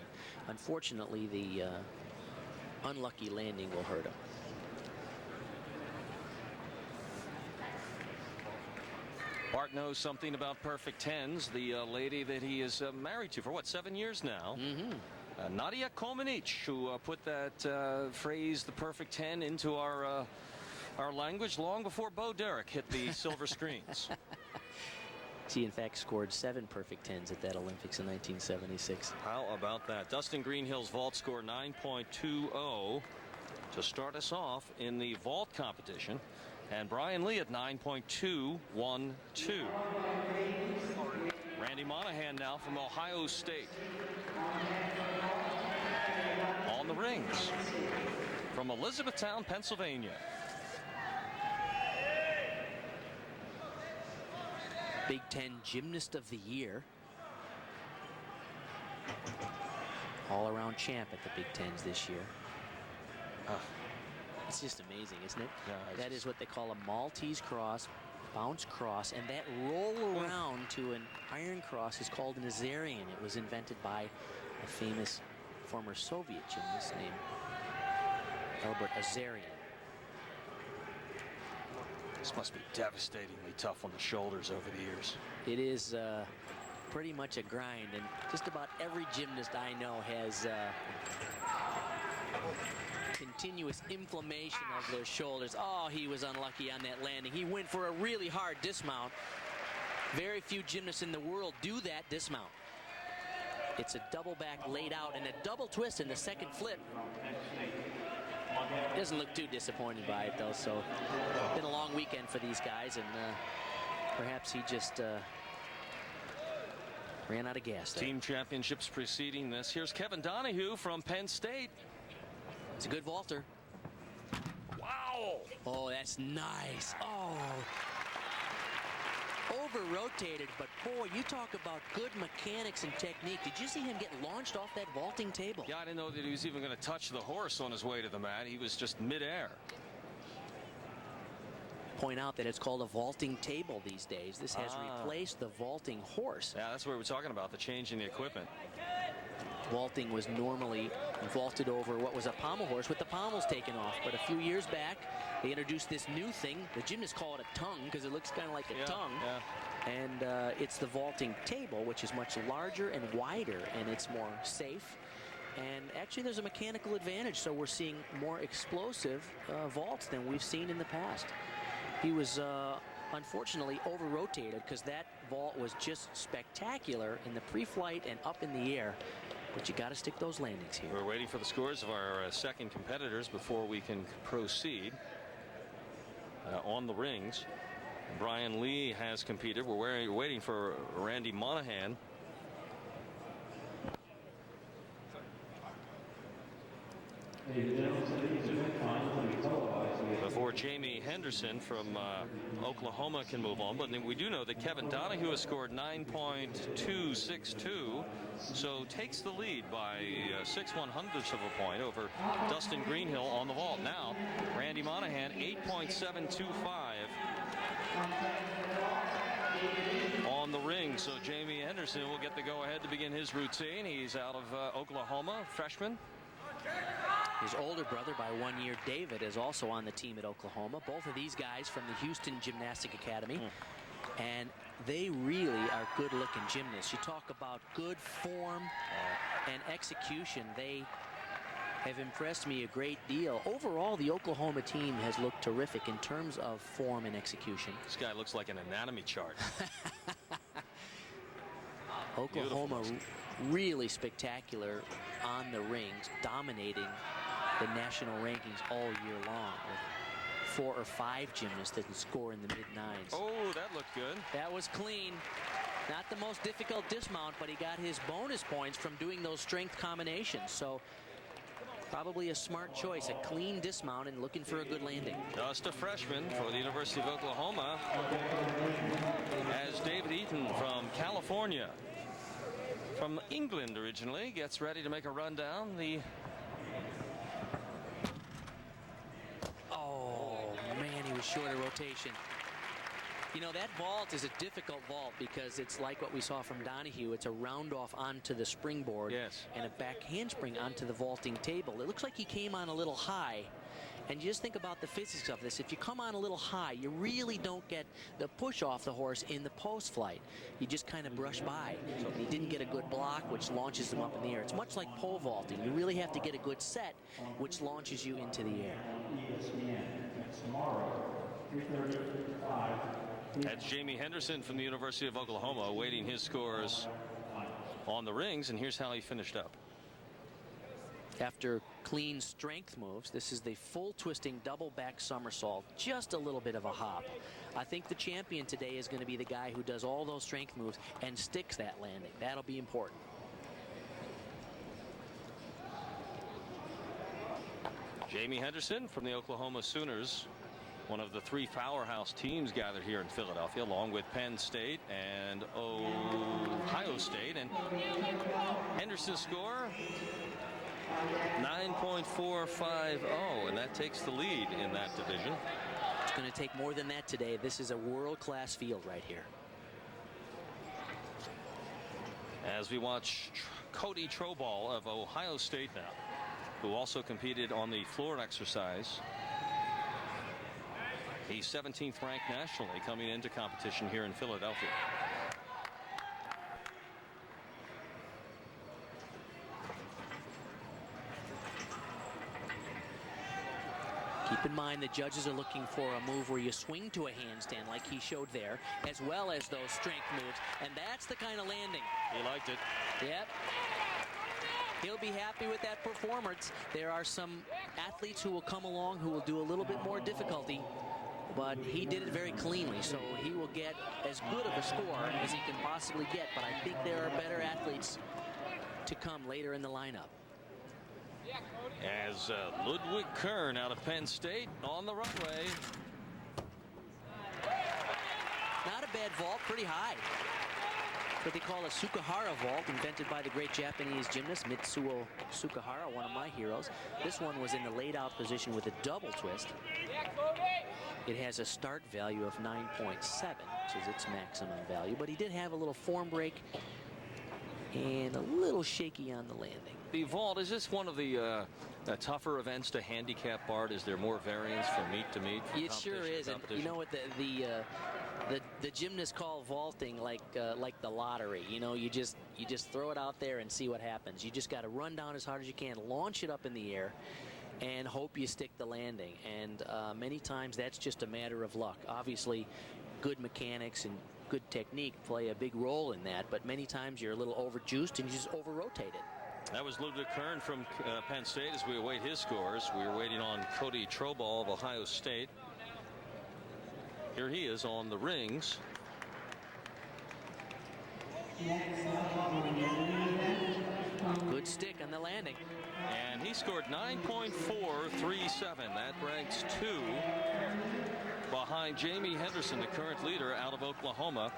Unfortunately, the unlucky landing will hurt him. Bart knows something about perfect 10s. The lady that he is married to for, what, 7 years now? Nadia Comaneci, who put that phrase, the perfect 10, into our language long before Bo Derek hit the silver screens. She, in fact, scored 7 perfect 10s at that Olympics in 1976. How about that? Dustin Greenhill's vault score 9.20 to start us off in the vault competition. And Brian Lee at 9.212. Randy Monahan now from Ohio State. On the rings from Elizabethtown, Pennsylvania. Big Ten Gymnast of the Year. All-around champ at the Big Tens this year. It's just amazing, isn't it? Yeah, that is what they call a Maltese cross, bounce cross, and that roll around to an iron cross is called an Azarian. It was invented by a famous former Soviet gymnast named Albert Azarian. This must be devastatingly tough on the shoulders over the years. It is pretty much a grind, and just about every gymnast I know has continuous inflammation of their shoulders. Oh, he was unlucky on that landing. He went for a really hard dismount. Very few gymnasts in the world do that dismount. It's a double back laid out and a double twist in the second flip. Doesn't look too disappointed by it, though. So been a long weekend for these guys, and perhaps he just ran out of gas there. Team championships preceding this. Here's Kevin Donahue from Penn State. It's a good vaulter. Wow! Oh, that's nice. Oh. Over-rotated, but boy, you talk about good mechanics and technique. Did you see him get launched off that vaulting table? Yeah, I didn't know that he was even going to touch the horse on his way to the mat. He was just midair. Point out that it's called a vaulting table these days. This has replaced the vaulting horse. Yeah, that's what we're talking about, the change in the equipment. Vaulting was normally vaulted over what was a pommel horse with the pommels taken off. But a few years back, they introduced this new thing. The gymnasts call it a tongue because it looks kind of like a tongue. Yeah. And it's the vaulting table, which is much larger and wider, and it's more safe. And actually, there's a mechanical advantage. So we're seeing more explosive vaults than we've seen in the past. He was unfortunately over-rotated because that vault was just spectacular in the pre-flight and up in the air. But you got to stick those landings here. We're waiting for the scores of our second competitors before we can proceed on the rings. Brian Lee has competed. We're waiting for Randy Monahan. Before Jamie Henderson from Oklahoma can move on. But we do know that Kevin Donahue has scored 9.262, so takes the lead by 6/100ths of a point over Dustin Greenhill on the vault. Now, Randy Monahan, 8.725 on the ring. So Jamie Henderson will get the go-ahead to begin his routine. He's out of Oklahoma, freshman. His older brother by 1 year, David, is also on the team at Oklahoma. Both of these guys from the Houston Gymnastic Academy. And they really are good-looking gymnasts. You talk about good form and execution. They have impressed me a great deal. Overall, the Oklahoma team has looked terrific in terms of form and execution. This guy looks like an anatomy chart. Oklahoma really spectacular on the rings, dominating the national rankings all year long, with 4 or 5 gymnasts that can score in the mid-9s. Oh, that looked good. That was clean. Not the most difficult dismount, but he got his bonus points from doing those strength combinations. So Probably a smart choice, a clean dismount and looking for a good landing. Just a freshman for the University of Oklahoma, as David Eaton from California, from England originally, gets ready to make a run down the... Oh, man, he was short of rotation. You know, that vault is a difficult vault because it's like what we saw from Donahue. It's a round off onto the springboard. Yes. And a back handspring onto the vaulting table. It looks like he came on a little high. And you just think about the physics of this. If you come on a little high, you really don't get the push off the horse in the post flight. You just kind of brush by. And he didn't get a good block, which launches him up in the air. It's much like pole vaulting. You really have to get a good set, which launches you into the air. That's Jamie Henderson from the University of Oklahoma awaiting his scores on the rings, and here's how he finished up. After clean strength moves, this is the full twisting double back somersault, just a little bit of a hop. I think the champion today is going to be the guy who does all those strength moves and sticks that landing. That'll be important. Jamie Henderson from the Oklahoma Sooners, one of the three powerhouse teams gathered here in Philadelphia, along with Penn State and Ohio State. And Henderson's score, 9.450, and that takes the lead in that division. It's going to take more than that today. This is a world-class field right here. As we watch Cody Troball of Ohio State now, who also competed on the floor exercise. He's 17th ranked nationally coming into competition here in Philadelphia. Keep in mind the judges are looking for a move where you swing to a handstand like he showed there, as well as those strength moves, and that's the kind of landing. He liked it. Yep. He'll be happy with that performance. There are some athletes who will come along who will do a little bit more difficulty, but he did it very cleanly, so he will get as good of a score as he can possibly get, but I think there are better athletes to come later in the lineup. As Ludwig Kern out of Penn State on the runway. Not a bad vault, pretty high. What they call a Sukahara vault, invented by the great Japanese gymnast Mitsuo Sukahara, one of my heroes. This one was in the laid out position with a double twist. It has a start value of 9.7, which is its maximum value, but he did have a little form break and a little shaky on the landing. The vault, is this one of the tougher events to handicap, Bart? Is there more variance from meet to meet? It sure is, and you know what the gymnasts call vaulting like the lottery. You know, you just throw it out there and see what happens. You just got to run down as hard as you can, launch it up in the air, and hope you stick the landing. And many times that's just a matter of luck. Obviously, good mechanics and good technique play a big role in that, but many times you're a little overjuiced and you just over-rotate it. That was Ludwig Kern from Penn State. As we await his scores, we are waiting on Cody Troball of Ohio State. Here he is on the rings. Good stick on the landing. And he scored 9.437. That ranks 2 behind Jamie Henderson, the current leader out of Oklahoma.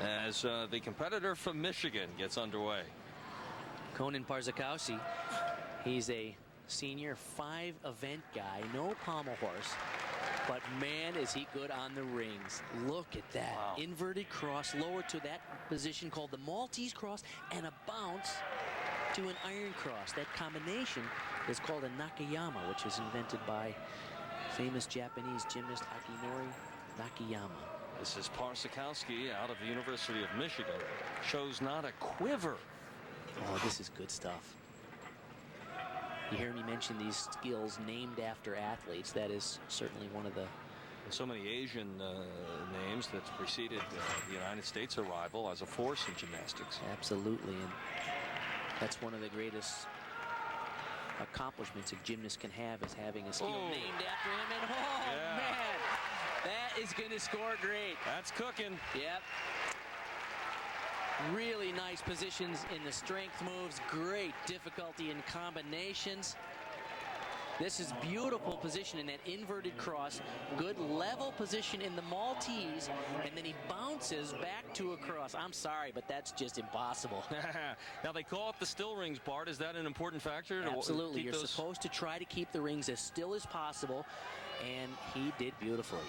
As the competitor from Michigan gets underway. Conan Parzakowski, he's a senior 5-event guy, no pommel horse, but man is he good on the rings. Look at that. Wow. Inverted cross lower to that position called the Maltese cross, and a bounce to an iron cross. That combination is called a Nakayama, which was invented by famous Japanese gymnast Akinori Nakayama. This is Parzakowski out of the University of Michigan. Shows not a quiver. Oh, this is good stuff. You hear me mention these skills named after athletes. That is certainly one of the... So many Asian names that preceded the United States arrival as a force in gymnastics. Absolutely, and that's one of the greatest accomplishments a gymnast can have, is having a skill named after him. And man, that is going to score great. That's cooking. Yep. Really nice positions in the strength moves. Great difficulty in combinations. This is beautiful position in that inverted cross. Good level position in the Maltese, and then he bounces back to a cross. I'm sorry, but that's just impossible. Now they call it the still rings, Bart. Is that an important factor? Absolutely. You're supposed to try to keep the rings as still as possible, and he did beautifully.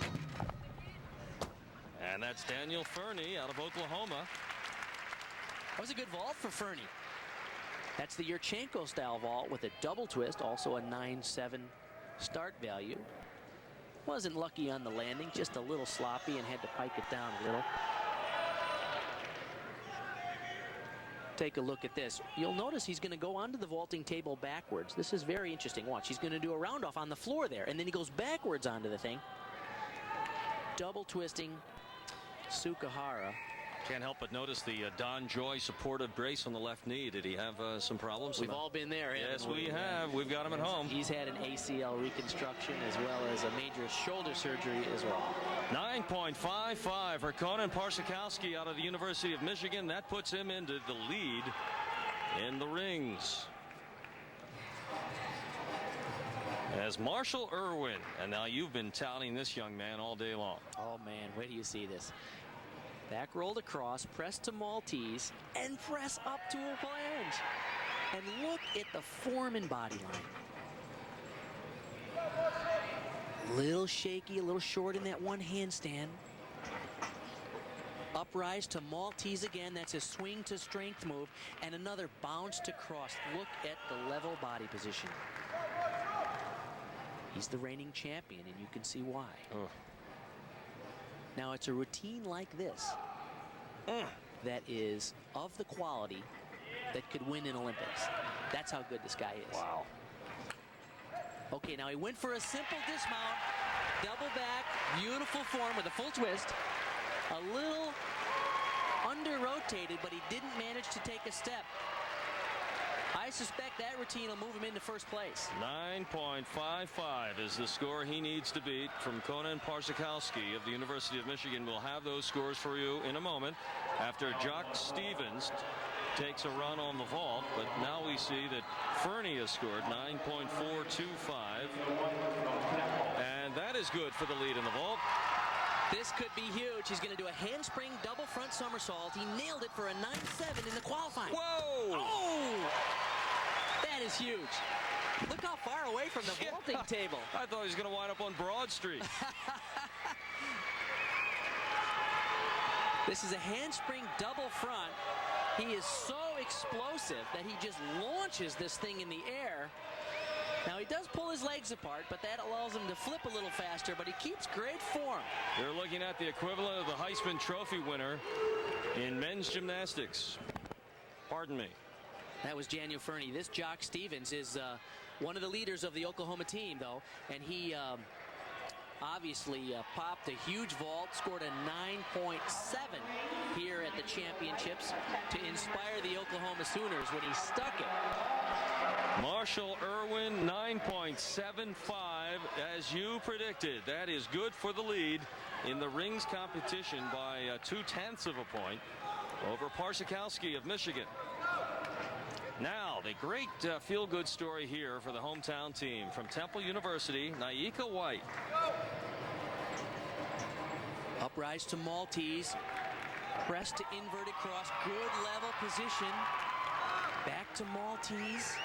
And that's Daniel Fernie out of Oklahoma. That was a good vault for Fernie. That's the Yurchenko style vault with a double twist, also a 9.7 start value. Wasn't lucky on the landing, just a little sloppy and had to pike it down a little. Take a look at this. You'll notice he's going to go onto the vaulting table backwards. This is very interesting. Watch, he's going to do a round off on the floor there, and then he goes backwards onto the thing. Double twisting Sukahara. Can't help but notice the Don Joy supportive brace on the left knee. Did he have some problems? We've all been there. Yes, we have. We've got him at home. He's had an ACL reconstruction as well as a major shoulder surgery as well. 9.55 for Conan Parsakowski out of the University of Michigan. That puts him into the lead in the rings. As Marshall Irwin, and now you've been touting this young man all day long. Oh man, where do you see this? Back rolled across, press to Maltese, and press up to a flange. And look at the form and body line. Little shaky, a little short in that one handstand. Uprise to Maltese again. That's a swing to strength move. And another bounce to cross. Look at the level body position. He's the reigning champion, and you can see why. Oh. Now, it's a routine like this that is of the quality that could win in Olympics. That's how good this guy is. Wow. Okay, now he went for a simple dismount. Double back, beautiful form with a full twist. A little under-rotated, but he didn't manage to take a step. I suspect that routine will move him into first place. 9.55 is the score he needs to beat from Conan Parsakowski of the University of Michigan. We'll have those scores for you in a moment after Jock Stevens takes a run on the vault. But now we see that Fernie has scored 9.425. And that is good for the lead in the vault. This could be huge. He's going to do a handspring double front somersault. He nailed it for a 9.7 in the qualifying. Whoa! Oh! That is huge. Look how far away from the vaulting table. I thought he was going to wind up on Broad Street. This is a handspring double front. He is so explosive that he just launches this thing in the air. Now, he does pull his legs apart, but that allows him to flip a little faster, but he keeps great form. You're looking at the equivalent of the Heisman Trophy winner in men's gymnastics. Pardon me. That was Daniel Fernie. This Jock Stevens is one of the leaders of the Oklahoma team, though, and he obviously popped a huge vault, scored a 9.7 here at the championships to inspire the Oklahoma Sooners when he stuck it. Marshall Irwin, 9.75, as you predicted. That is good for the lead in the rings competition by 0.2 of a point over Parsakowski of Michigan. Now, the great feel-good story here for the hometown team from Temple University, Nyika White. Uprise to Maltese. Press to inverted cross. Good level position. Back to Maltese.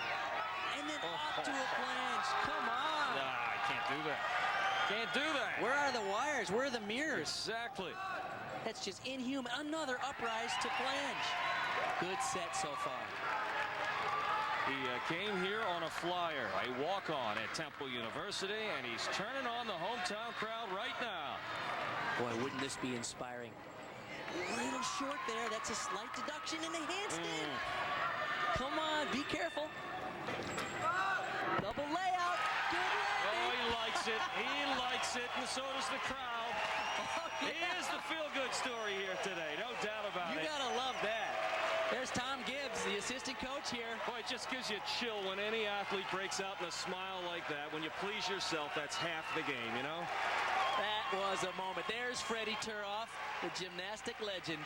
And then up to a flange. Come on. Nah, I can't do that. Can't do that. Where are the wires? Where are the mirrors? Exactly. That's just inhuman. Another uprise to flange. Good set so far. He came here on a flyer, a walk-on at Temple University, and he's turning on the hometown crowd right now. Boy, wouldn't this be inspiring? A little short there. That's a slight deduction in the handstand. Come on, be careful. Double layout. Good landing. Oh, he likes it. He likes it, and so does the crowd. Oh, yeah. He is the feel-good story here today, no doubt about it. You gotta love that. There's Tom Gibbs, the assistant coach here. Boy, it just gives you a chill when any athlete breaks out in a smile like that. When you please yourself, that's half the game, you know? That was a moment. There's Freddie Turoff, the gymnastic legend.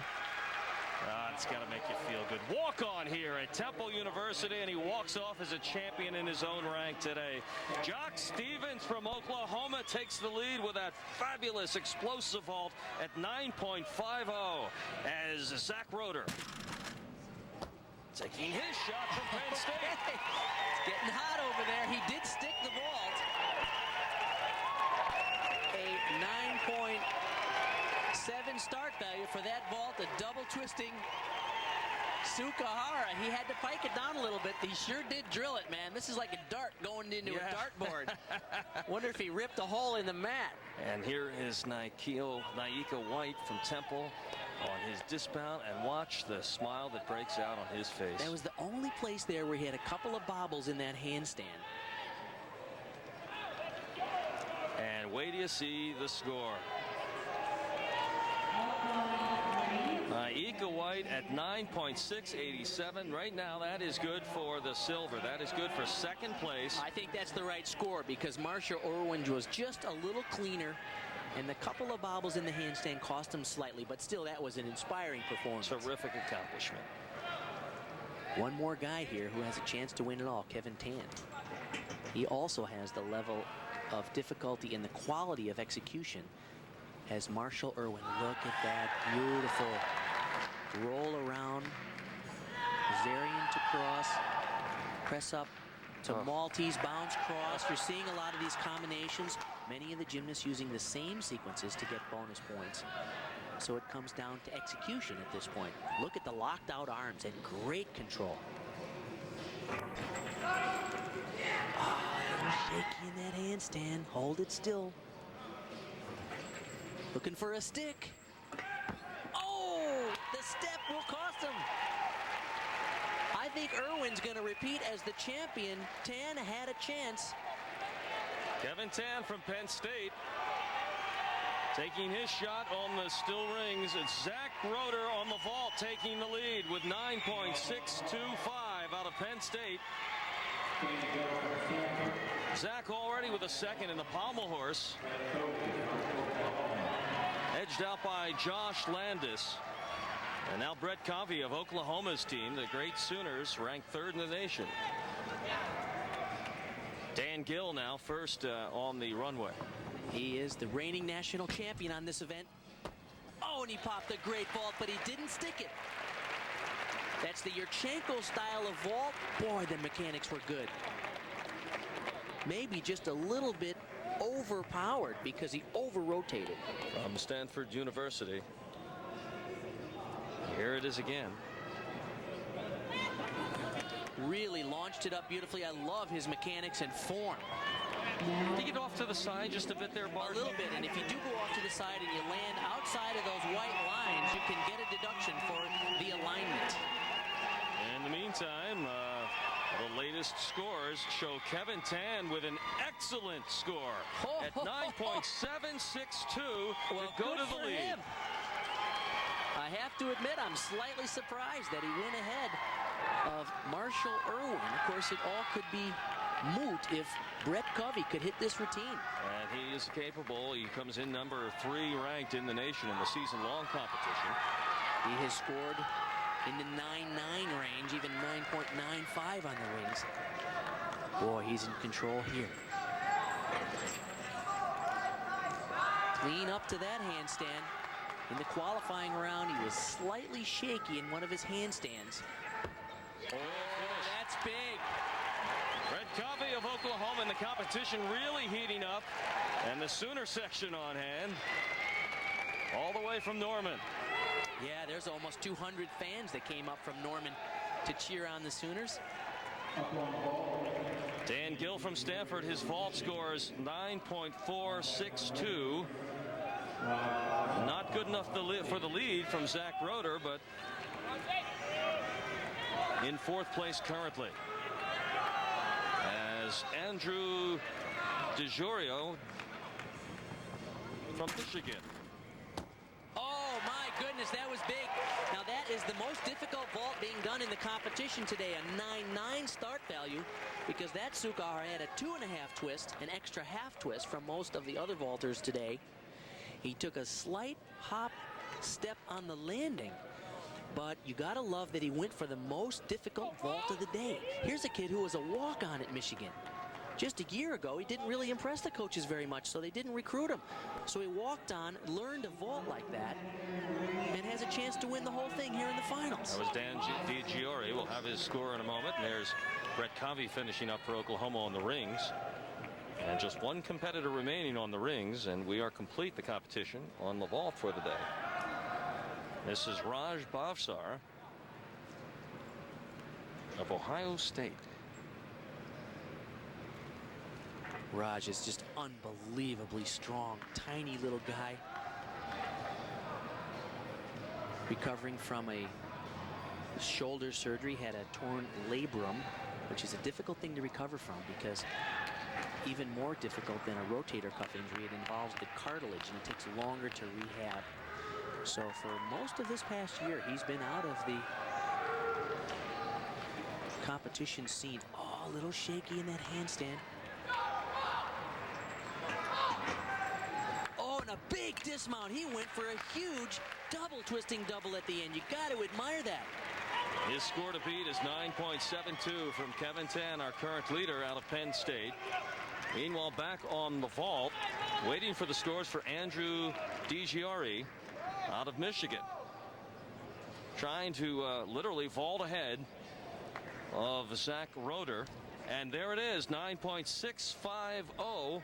It's got to make you feel good. Walk on here at Temple University, and he walks off as a champion in his own rank today. Jock Stevens from Oklahoma takes the lead with that fabulous explosive vault at 9.50 as Zach Roeder taking his shot from Penn State. It's getting hot over there. He did stick the vault. A 9.7 start value for that vault. A double twisting Sukahara. He had to pike it down a little bit. He sure did drill it, man. This is like a dart going into a dartboard. Wonder if he ripped a hole in the mat. And here is Nyika White from Temple on his dismount, and watch the smile that breaks out on his face. That was the only place there where he had a couple of bobbles in that handstand. And wait till you see the score. Nyika White at 9.687. Right now, that is good for the silver. That is good for second place. I think that's the right score because Marshall Irwin was just a little cleaner, and the couple of bobbles in the handstand cost him slightly, but still, that was an inspiring performance. Terrific accomplishment. One more guy here who has a chance to win it all, Kevin Tan. He also has the level of difficulty and the quality of execution as Marshall Irwin. Look at that beautiful roll around, Zarian to cross, press up to Maltese, bounce cross. You're seeing a lot of these combinations. Many of the gymnasts using the same sequences to get bonus points. So it comes down to execution at this point. Look at the locked out arms and great control. Shaky in that handstand. Hold it still. Looking for a stick. Oh, the step will cost him. I think Irwin's going to repeat as the champion. Tan had a chance. Kevin Tan from Penn State taking his shot on the still rings. It's Zach Roeder on the vault taking the lead with 9.625 out of Penn State. Zach already with a second in the pommel horse. Edged out by Josh Landis. And now Brett Covey of Oklahoma's team, the great Sooners, ranked third in the nation. Dan Gill now first on the runway. He is the reigning national champion on this event. Oh, and he popped a great vault, but he didn't stick it. That's the Yurchenko style of vault. Boy, the mechanics were good. Maybe just a little bit overpowered because he over-rotated. From Stanford University. Here it is again. Really launched it up beautifully. I love his mechanics and form. Did you get off to the side just a bit there, Bart? A little bit, and if you do go off to the side and you land outside of those white lines, you can get a deduction for the alignment. In the meantime, the latest scores show Kevin Tan with an excellent score at 9.762 well, to go to the lead. Him. I have to admit, I'm slightly surprised that he went ahead of Marshall Irwin. Of course, it all could be moot if Brett Covey could hit this routine. And he is capable. He comes in number 3 ranked in the nation in the season-long competition. He has scored in the 9.9 range, even 9.95 on the rings. Boy, he's in control here. Clean up to that handstand. In the qualifying round, he was slightly shaky in one of his handstands. Oh, that's big. Brett Covey of Oklahoma in the competition really heating up. And the Sooner section on hand. All the way from Norman. Yeah, there's almost 200 fans that came up from Norman to cheer on the Sooners. Dan Gill from Stanford, his vault scores 9.462. Not good enough for the lead from Zach Roeder, but in 4th place currently. As Andrew DiGiorio from Michigan. Oh my goodness, that was big. Now that is the most difficult vault being done in the competition today. A 9.9 start value because that Sukahara had a 2.5 twist, an extra half twist from most of the other vaulters today. He took a slight hop step on the landing, But you got to love that he went for the most difficult vault of the day. Here's a kid who was a walk-on at Michigan. Just a year ago, he didn't really impress the coaches very much, so they didn't recruit him. So he walked on, learned a vault like that, and has a chance to win the whole thing here in the finals. That was Dan DiGiore. We'll have his score in a moment. And there's Brett Covey finishing up for Oklahoma on the rings. And just one competitor remaining on the rings, and we are complete the competition on the vault for the day. This is Raj Bhavsar of Ohio State. Raj is just unbelievably strong, tiny little guy. Recovering from a shoulder surgery, had a torn labrum, which is a difficult thing to recover from because even more difficult than a rotator cuff injury, it involves the cartilage and it takes longer to rehab. So for most of this past year, he's been out of the competition scene. Oh, a little shaky in that handstand. A big dismount. He went for a huge double twisting double at the end. You got to admire that. His score to beat is 9.72 from Kevin Tan, our current leader out of Penn State. Meanwhile, back on the vault, waiting for the scores for Andrew DiGiore out of Michigan. Trying to literally vault ahead of Zach Roeder. And there it is, 9.650.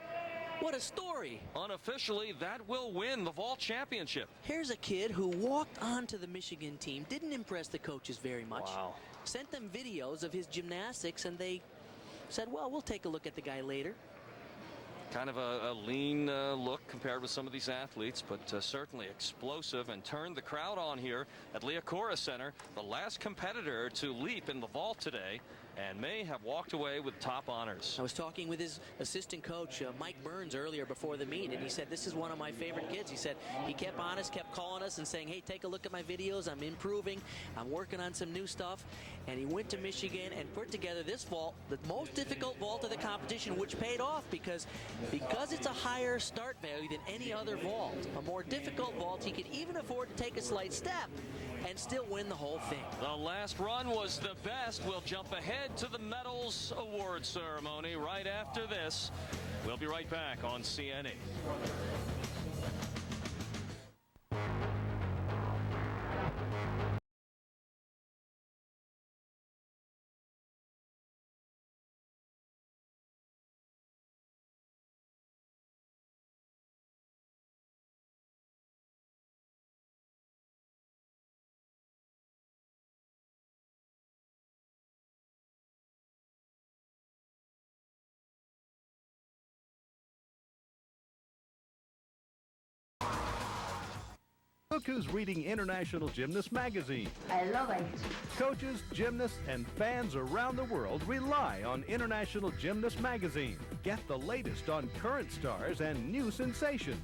What a story. Unofficially, that will win the vault championship. Here's a kid who walked onto the Michigan team, didn't impress the coaches very much. Wow. Sent them videos of his gymnastics, and they said, well, we'll take a look at the guy later. Kind of a lean look compared with some of these athletes, but certainly explosive, and turned the crowd on here at Liacouras Center. The last competitor to leap in the vault today, and may have walked away with top honors. I was talking with his assistant coach, Mike Burns, earlier before the meet, and he said, this is one of my favorite kids. He said he kept honest, kept calling us and saying, hey, take a look at my videos. I'm improving. I'm working on some new stuff. And he went to Michigan and put together this vault, the most difficult vault of the competition, which paid off because it's a higher start value than any other vault. A more difficult vault, he could even afford to take a slight step and still win the whole thing. The last run was the best. We'll jump ahead to the medals award ceremony right after this. We'll be right back on CNE. Look who's reading International Gymnast magazine. I love it. Coaches, gymnasts, and fans around the world rely on International Gymnast magazine. Get the latest on current stars and new sensations.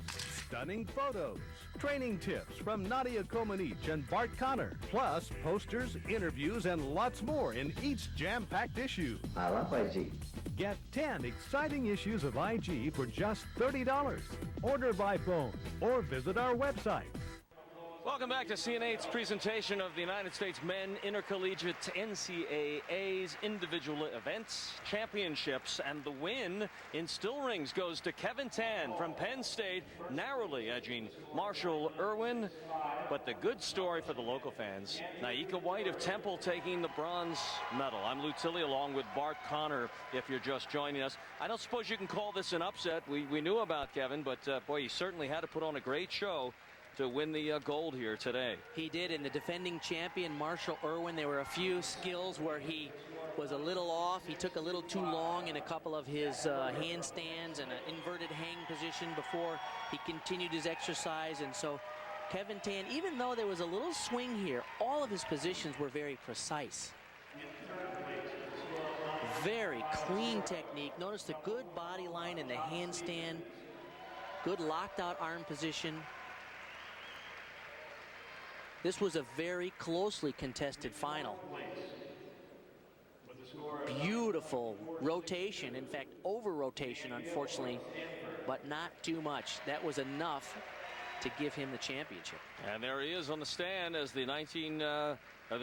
Stunning photos, training tips from Nadia Comaneci and Bart Connor, plus posters, interviews, and lots more in each jam-packed issue. I love IG. Get 10 exciting issues of IG for just $30. Order by phone or visit our website. Welcome back to CNA's presentation of the United States Men Intercollegiate NCAA's individual events, championships, and the win in still rings goes to Kevin Tan from Penn State, narrowly edging Marshall Irwin. But the good story for the local fans, Nyika White of Temple taking the bronze medal. I'm Lou Tilley along with Bart Connor if you're just joining us. I don't suppose you can call this an upset. We knew about Kevin, but boy, he certainly had to put on a great show to win the gold here today. He did, and the defending champion, Marshall Irwin, there were a few skills where he was a little off. He took a little too long in a couple of his handstands and an inverted hang position before he continued his exercise. And so Kevin Tan, even though there was a little swing here, all of his positions were very precise. Very clean technique. Notice the good body line in the handstand, good locked out arm position. This was a very closely contested final. Beautiful rotation, in fact, over rotation, unfortunately, but not too much. That was enough to give him the championship. And there he is on the stand as the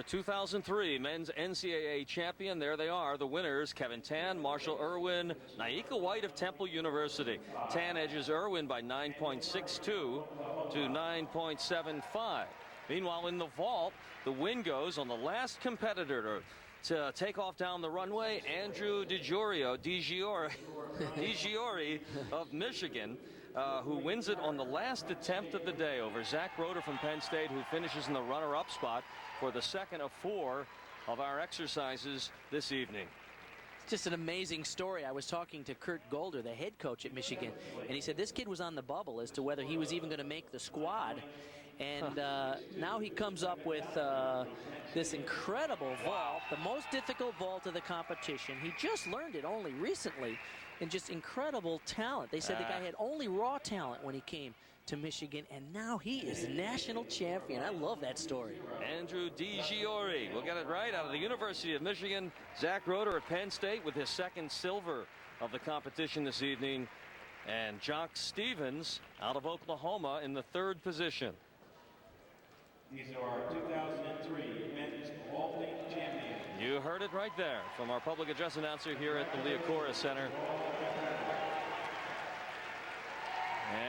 2003 men's NCAA champion. There they are, the winners: Kevin Tan, Marshall Irwin, Nyika White of Temple University. Tan edges Irwin by 9.62 to 9.75. Meanwhile, in the vault, the win goes on the last competitor to take off down the runway, Andrew DiGiori of Michigan, who wins it on the last attempt of the day over Zach Roeder from Penn State, who finishes in the runner-up spot for the second of 4 of our exercises this evening. It's just an amazing story. I was talking to Kurt Golder, the head coach at Michigan, and he said this kid was on the bubble as to whether he was even going to make the squad. And now he comes up with this incredible vault, the most difficult vault of the competition. He just learned it only recently, and just incredible talent. They said the guy had only raw talent when he came to Michigan, and now he is national champion. I love that story. Andrew DiGiori will get it right out of the University of Michigan. Zach Roeder at Penn State with his second silver of the competition this evening. And Jock Stevens out of Oklahoma in the 3rd position. These are our 2003 men's vaulting champions. You heard it right there from our public address announcer here at the Liacouras Center.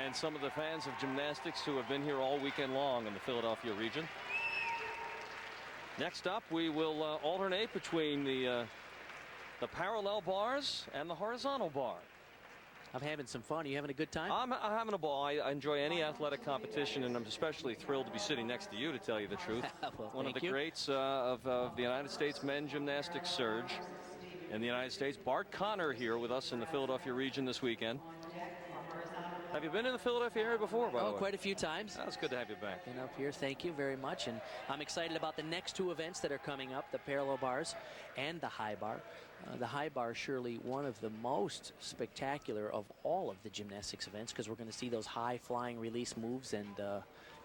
And some of the fans of gymnastics who have been here all weekend long in the Philadelphia region. Next up, we will alternate between the parallel bars and the horizontal bar. I'm having some fun. Are you having a good time? I'm having a ball. I enjoy any athletic competition, and I'm especially thrilled to be sitting next to you, to tell you the truth. Well, one of the greats of the United States men's gymnastics surge in the United States. Bart Connor here with us in the Philadelphia region this weekend. Have you been in the Philadelphia area before, by the way? Quite a few times. That's good to have you back. Been up here. Thank you very much. And I'm excited about the next 2 events that are coming up, the parallel bars and the high bar. The high bar is surely one of the most spectacular of all of the gymnastics events, because we're going to see those high flying release moves and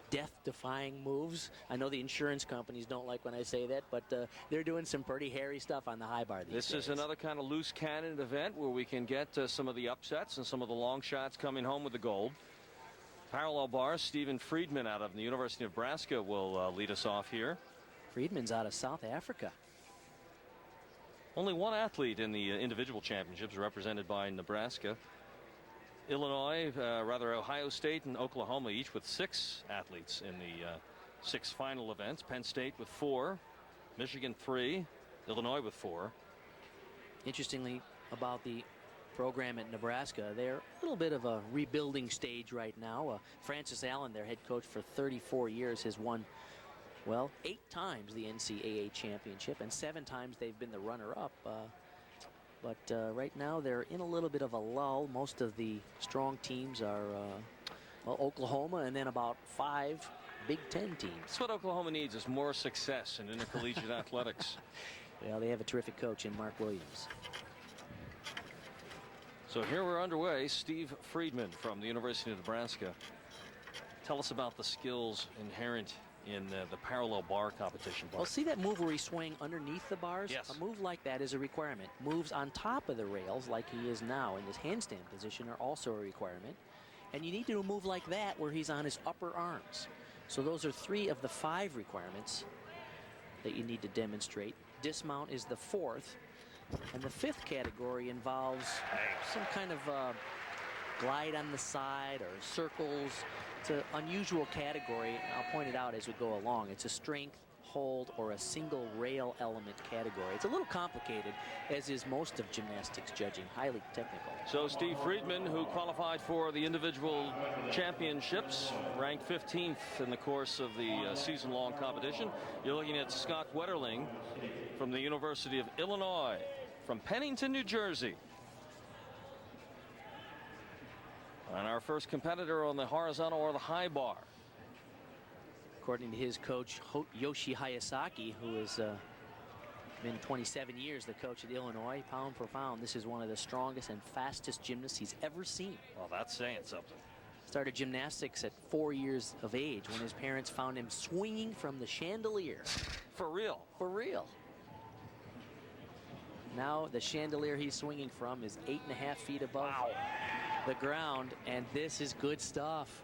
death-defying moves. I know the insurance companies don't like when I say that, but they're doing some pretty hairy stuff on the high bar these days. This is another kind of loose cannon event where we can get some of the upsets and some of the long shots coming home with the gold. Parallel bars, Stephen Friedman out of the University of Nebraska will lead us off here. Friedman's out of South Africa. Only one athlete in the individual championships represented by Nebraska. Illinois, Ohio State and Oklahoma each with 6 athletes in the 6 final events. Penn State with 4, Michigan 3, Illinois with 4. Interestingly about the program at Nebraska, they're a little bit of a rebuilding stage right now. Francis Allen, their head coach for 34 years, has won, well, 8 times the NCAA championship, and 7 times they've been the runner-up. But right now they're in a little bit of a lull. Most of the strong teams are well, Oklahoma, and then about 5 Big Ten teams. That's what Oklahoma needs, is more success in intercollegiate athletics. Well, they have a terrific coach in Mark Williams. So here we're underway. Steve Friedman from the University of Nebraska. Tell us about the skills inherent in the parallel bar competition. Well, see that move where he's swaying underneath the bars? Yes. A move like that is a requirement. Moves on top of the rails like he is now in this handstand position are also a requirement. And you need to do a move like that where he's on his upper arms. So those are 3 of the 5 requirements that you need to demonstrate. Dismount is the 4th. And the 5th category involves some kind of glide on the side or circles. It's an unusual category. I'll point it out as we go along. It's a strength, hold, or a single rail element category. It's a little complicated, as is most of gymnastics judging, highly technical. So Steve Friedman, who qualified for the individual championships, ranked 15th in the course of the season-long competition. You're looking at Scott Wetterling from the University of Illinois, from Pennington, New Jersey. And our first competitor on the horizontal or the high bar. According to his coach, Yoshi Hayasaki, who has been 27 years the coach at Illinois, pound for pound, this is one of the strongest and fastest gymnasts he's ever seen. Well, that's saying something. Started gymnastics at 4 years of age when his parents found him swinging from the chandelier. For real? For real. Now the chandelier he's swinging from is 8.5 feet above the ground, and this is good stuff.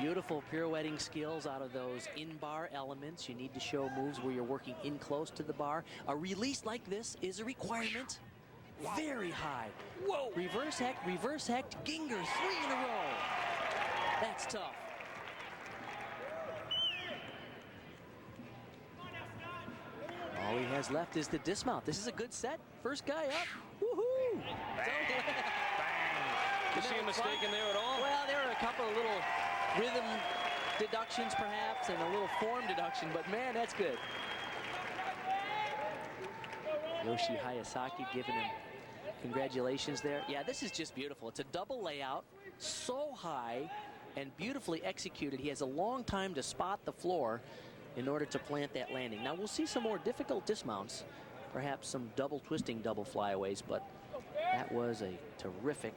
Beautiful pirouetting skills out of those in-bar elements. You need to show moves where you're working in close to the bar. A release like this is a requirement. Very high. Whoa! Reverse hecht, Ginger, 3 in a row. That's tough. All he has left is the dismount. This is a good set. First guy up. Woohoo! Bang! You see a mistake in there at all? Well, there are a couple of little rhythm deductions perhaps and a little form deduction, but man, that's good. Yoshi Hayasaki giving him congratulations there. Yeah, this is just beautiful. It's a double layout, so high and beautifully executed. He has a long time to spot the floor in order to plant that landing. Now we'll see some more difficult dismounts, perhaps some double twisting double flyaways, but that was a terrific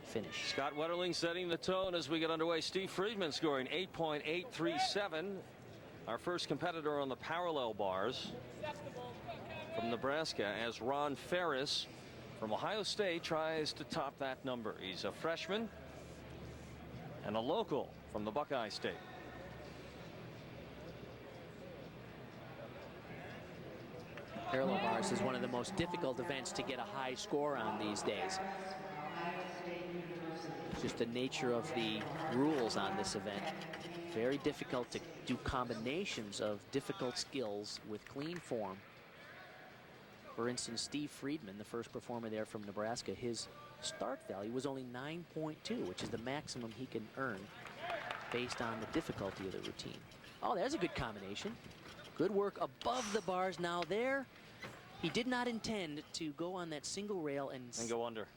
finish. Scott Wetterling setting the tone as we get underway. Steve Friedman scoring 8.837. Our first competitor on the parallel bars from Nebraska, as Ron Ferris from Ohio State tries to top that number. He's a freshman and a local from the Buckeye State. Parallel bars is one of the most difficult events to get a high score on these days. Just the nature of the rules on this event. Very difficult to do combinations of difficult skills with clean form. For instance, Steve Friedman, the first performer there from Nebraska, his start value was only 9.2, which is the maximum he can earn based on the difficulty of the routine. Oh, there's a good combination. Good work above the bars. Now there, he did not intend to go on that single rail and go under.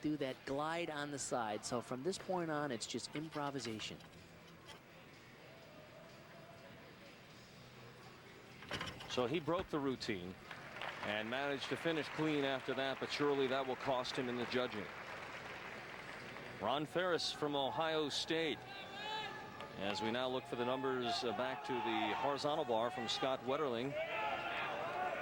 Do that glide on the side. So from this point on, it's just improvisation. So he broke the routine and managed to finish clean after that, but surely that will cost him in the judging. Ron Ferris from Ohio State. As we now look for the numbers back to the horizontal bar from Scott Wetterling.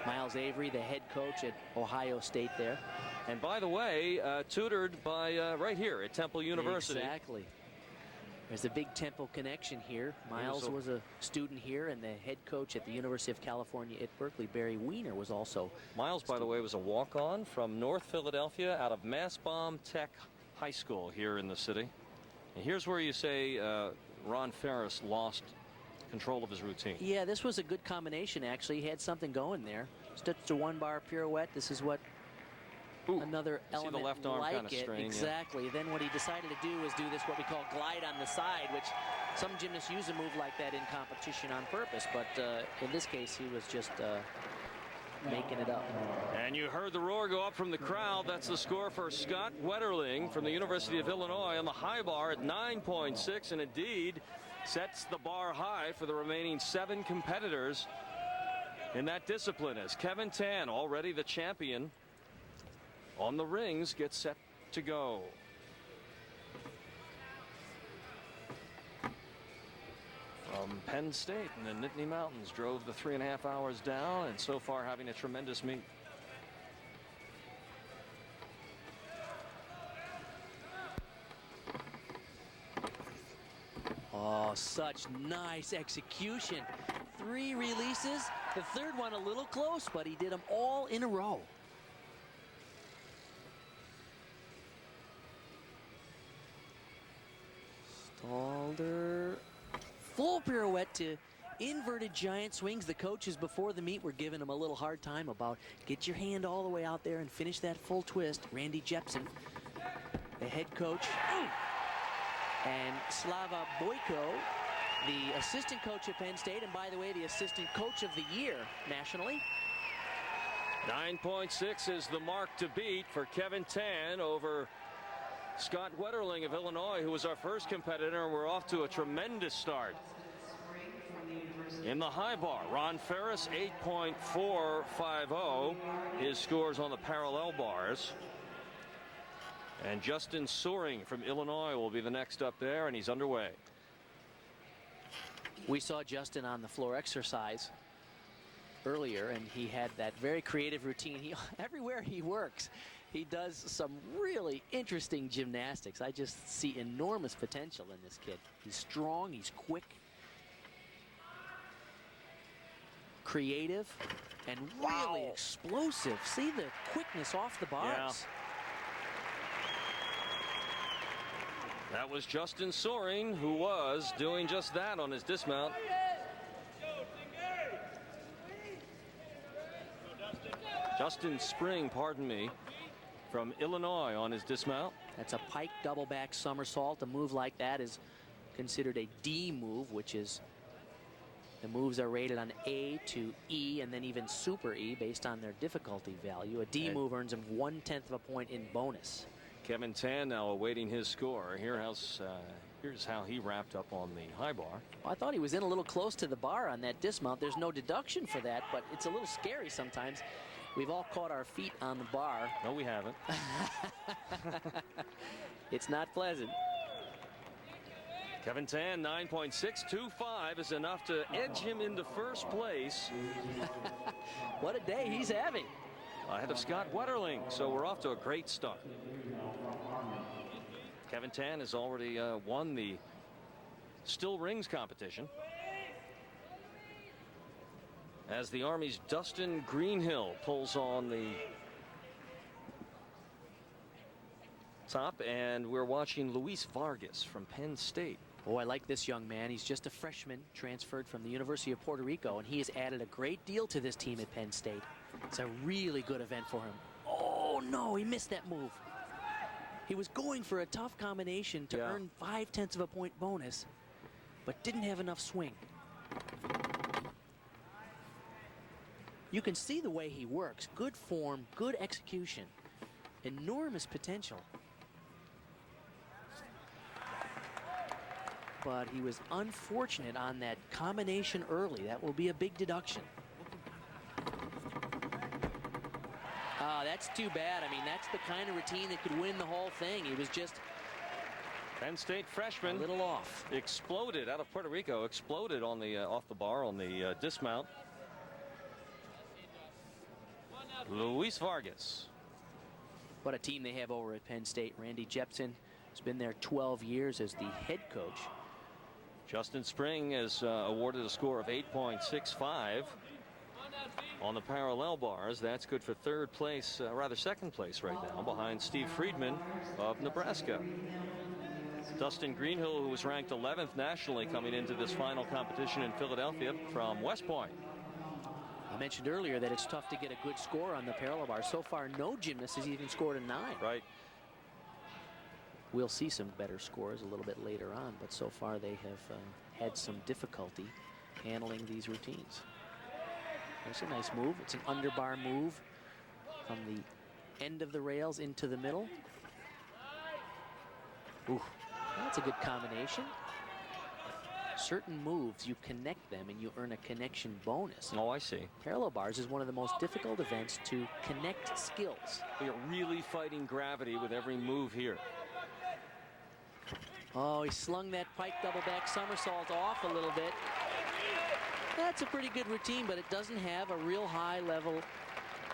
Miles Avery, the head coach at Ohio State there. And by the way, tutored by right here at Temple University. Exactly. There's a big Temple connection here. Miles was a student here, and the head coach at the University of California at Berkeley, Barry Weiner, was also. Miles, by the way, was a walk-on from North Philadelphia out of Massbaum Tech High School here in the city. And here's where you say Ron Ferris lost control of his routine. Yeah, this was a good combination, actually. He had something going there. Stitch to one bar pirouette. This is what another element the left arm like kind of it. strain, exactly. Yeah. Then what he decided to do is do this, what we call glide on the side, which some gymnasts use a move like that in competition on purpose. But in this case, he was just making it up. And you heard the roar go up from the crowd. That's the score for Scott Wetterling from the University of Illinois on the high bar at 9.6, and indeed sets the bar high for the remaining 7 competitors in that discipline, as Kevin Tan, already the champion on the rings, gets set to go. From Penn State in the Nittany Mountains, drove the 3.5 hours down, and so far having a tremendous meet. Oh, such nice execution. 3 releases. The third one a little close, but he did them all in a row. Stalder. Full pirouette to inverted giant swings. The coaches before the meet were giving him a little hard time about get your hand all the way out there and finish that full twist. Randy Jepsen, the head coach. And Slava Boyko, the assistant coach at Penn State, and by the way, the assistant coach of the year nationally. 9.6 is the mark to beat for Kevin Tan over Scott Wetterling of Illinois, who was our first competitor, and we're off to a tremendous start. In the high bar, Ron Ferris, 8.450. His scores on the parallel bars. And Justin Soering from Illinois will be the next up there, and he's underway. We saw Justin on the floor exercise earlier, and he had that very creative routine. Everywhere he works, He does some really interesting gymnastics. I just see enormous potential in this kid. He's strong, he's quick, creative, and really explosive. See the quickness off the bars. Yeah. That was Justin Soring, who was doing just that on his dismount. Justin Spring, pardon me, from Illinois on his dismount. That's a pike double back somersault. A move like that is considered a D move, which is the moves are rated on A to E and then even super E based on their difficulty value. A D move earns him 1/10 of a point in bonus. Kevin Tan now awaiting his score. Here's how he wrapped up on the high bar. Well, I thought he was in a little close to the bar on that dismount. There's no deduction for that, but it's a little scary sometimes. We've all caught our feet on the bar. No, we haven't. It's not pleasant. Kevin Tan, 9.625 is enough to edge him into first place. What a day he's having. Ahead of Scott Wetterling, so we're off to a great start. Kevin Tan has already won the still rings competition, as the Army's Dustin Greenhill pulls on the top, and we're watching Luis Vargas from Penn State. Oh, I like this young man. He's just a freshman, transferred from the University of Puerto Rico, and he has added a great deal to this team at Penn State. It's a really good event for him. Oh, no, he missed that move. He was going for a tough combination to earn 5/10 of a point bonus, but didn't have enough swing. You can see the way he works. Good form, good execution, enormous potential. But he was unfortunate on that combination early. That will be a big deduction. That's too bad. I mean, that's the kind of routine that could win the whole thing. He was just Penn State freshman, a little off. Exploded out of Puerto Rico, exploded on the off the bar on the dismount. Luis Vargas. What a team they have over at Penn State. Randy Jepson has been there 12 years as the head coach. Justin Spring is awarded a score of 8.65 on the parallel bars. That's good for third place, rather second place right now, behind Steve Friedman of Nebraska. Dustin Greenhill, who was ranked 11th nationally coming into this final competition in Philadelphia from West Point. I mentioned earlier that it's tough to get a good score on the parallel bar. So far, no gymnast has even scored a 9. Right. We'll see some better scores a little bit later on, but so far they have had some difficulty handling these routines. There's a nice move. It's an underbar move from the end of the rails into the middle. Ooh, that's a good combination. Certain moves, you connect them and you earn a connection bonus. Oh, I see. Parallel bars is one of the most difficult events to connect skills. We are really fighting gravity with every move here. Oh, he slung that pike double back somersault off a little bit. That's a pretty good routine, but it doesn't have a real high level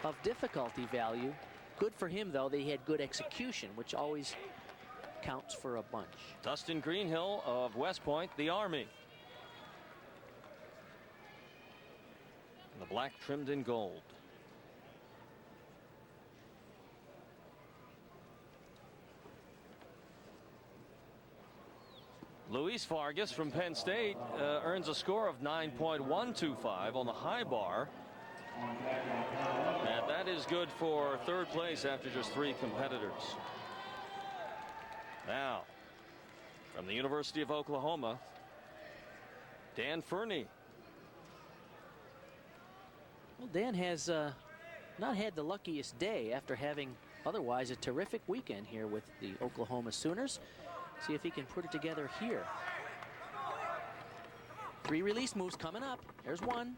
of difficulty value. Good for him, though, that he had good execution, which always counts for a bunch. Dustin Greenhill of West Point, the Army. The black trimmed in gold. Luis Vargas from Penn State earns a score of 9.125 on the high bar. And that is good for third place after just 3 competitors. Now, from the University of Oklahoma, Dan Fernie. Well, Dan has not had the luckiest day after having otherwise a terrific weekend here with the Oklahoma Sooners. See if he can put it together here. 3 release moves coming up. There's one.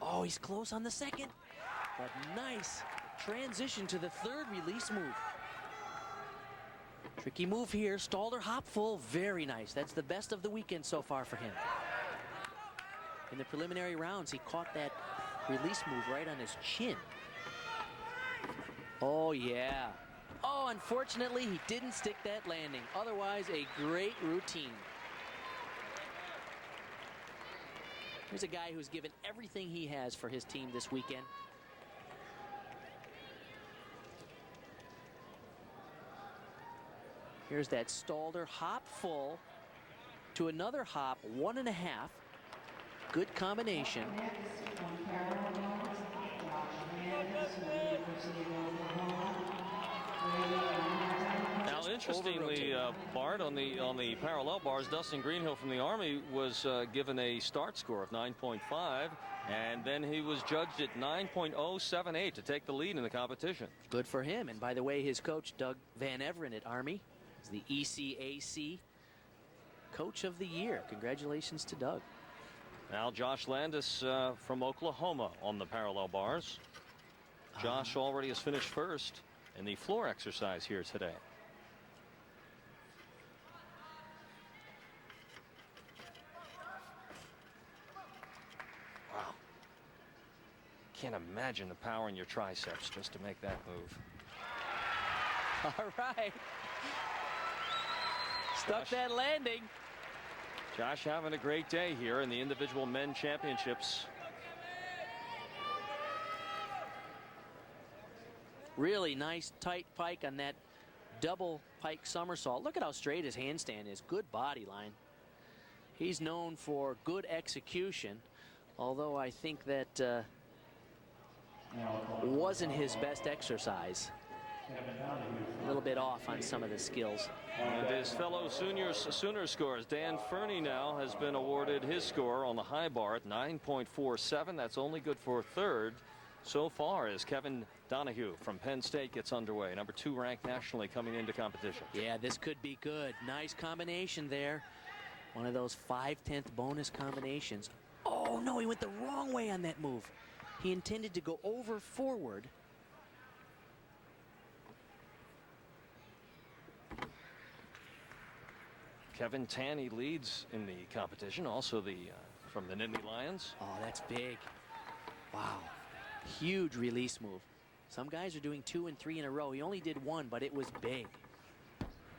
Oh, he's close on the second. But nice transition to the third release move. Tricky move here. Stalder hop full. Very nice. That's the best of the weekend so far for him. In the preliminary rounds, he caught that release move right on his chin. Oh, yeah. Oh, unfortunately, he didn't stick that landing. Otherwise, a great routine. Here's a guy who's given everything he has for his team this weekend. Here's that Stalder hop full to another hop, 1.5. Good combination. Now, interestingly, Bart, on the parallel bars, Dustin Greenhill from the Army was given a start score of 9.5, and then he was judged at 9.078 to take the lead in the competition. Good for him. And by the way, his coach, Doug Van Everen at Army, is the ECAC Coach of the Year. Congratulations to Doug. Now Josh Landis from Oklahoma on the parallel bars. Josh already has finished first in the floor exercise here today. Wow. Can't imagine the power in your triceps just to make that move. All right. Stuck that landing. Josh having a great day here in the individual men championships. Really nice tight pike on that double pike somersault. Look at how straight his handstand is. Good body line. He's known for good execution, although I think that wasn't his best exercise. A little bit off on some of the skills. And his fellow Sooner scores. Dan Fernie now has been awarded his score on the high bar at 9.47. That's only good for third so far as Kevin Donahue from Penn State gets underway. Number 2 ranked nationally coming into competition. Yeah, this could be good. Nice combination there. One of those 5/10 bonus combinations. Oh, no, he went the wrong way on that move. He intended to go over forward. Kevin Tanney leads in the competition, also from the Nittany Lions. Oh, that's big. Wow. Huge release move. Some guys are doing 2 and 3 in a row. He only did 1, but it was big.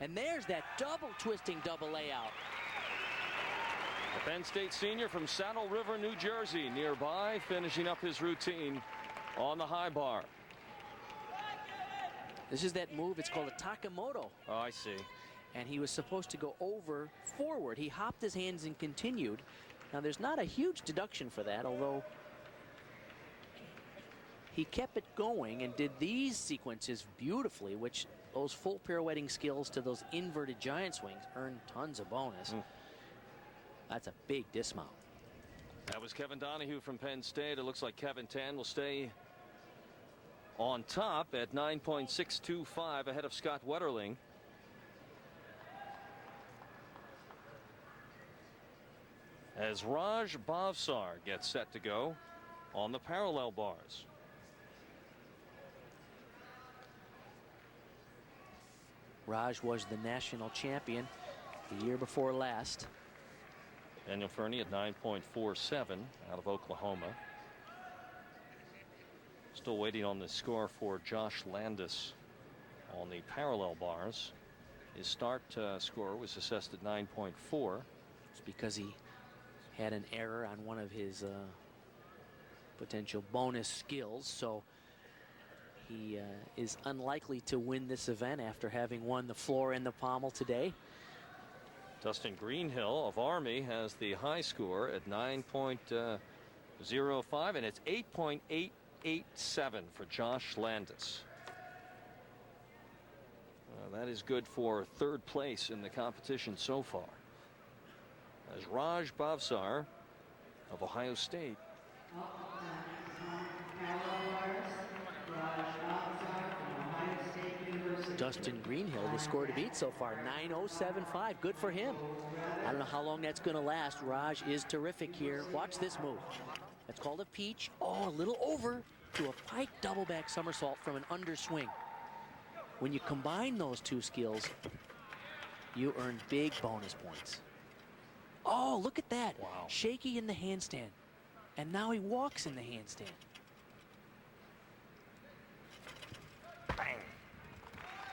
And there's that double twisting double layout. The Penn State senior from Saddle River, New Jersey, nearby, finishing up his routine on the high bar. This is that move. It's called a Takamoto. Oh, I see. And he was supposed to go over forward. He hopped his hands and continued. Now, there's not a huge deduction for that, although he kept it going and did these sequences beautifully, which those full pirouetting skills to those inverted giant swings earn tons of bonus. That's a big dismount. That was Kevin Donahue from Penn State. It looks like Kevin Tan will stay on top at 9.625 ahead of Scott Wetterling. As Raj Bhavsar gets set to go on the parallel bars. Raj was the national champion the year before last. Daniel Fernie at 9.47 out of Oklahoma. Still waiting on the score for Josh Landis on the parallel bars. His start score was assessed at 9.4. It's because he had an error on one of his potential bonus skills, so he is unlikely to win this event after having won the floor and the pommel today. Dustin Greenhill of Army has the high score at 9.05, and it's 8.887 for Josh Landis. That is good for third place in the competition so far. As Raj Bhavsar of Ohio State. Dustin Greenhill, the score to beat so far, 9.075. Good for him. I don't know how long that's going to last. Raj is terrific here. Watch this move. It's called a peach. Oh, a little over to a pike double back somersault from an underswing. When you combine those two skills, you earn big bonus points. Oh, look at that. Wow. Shaky in the handstand. And now he walks in the handstand.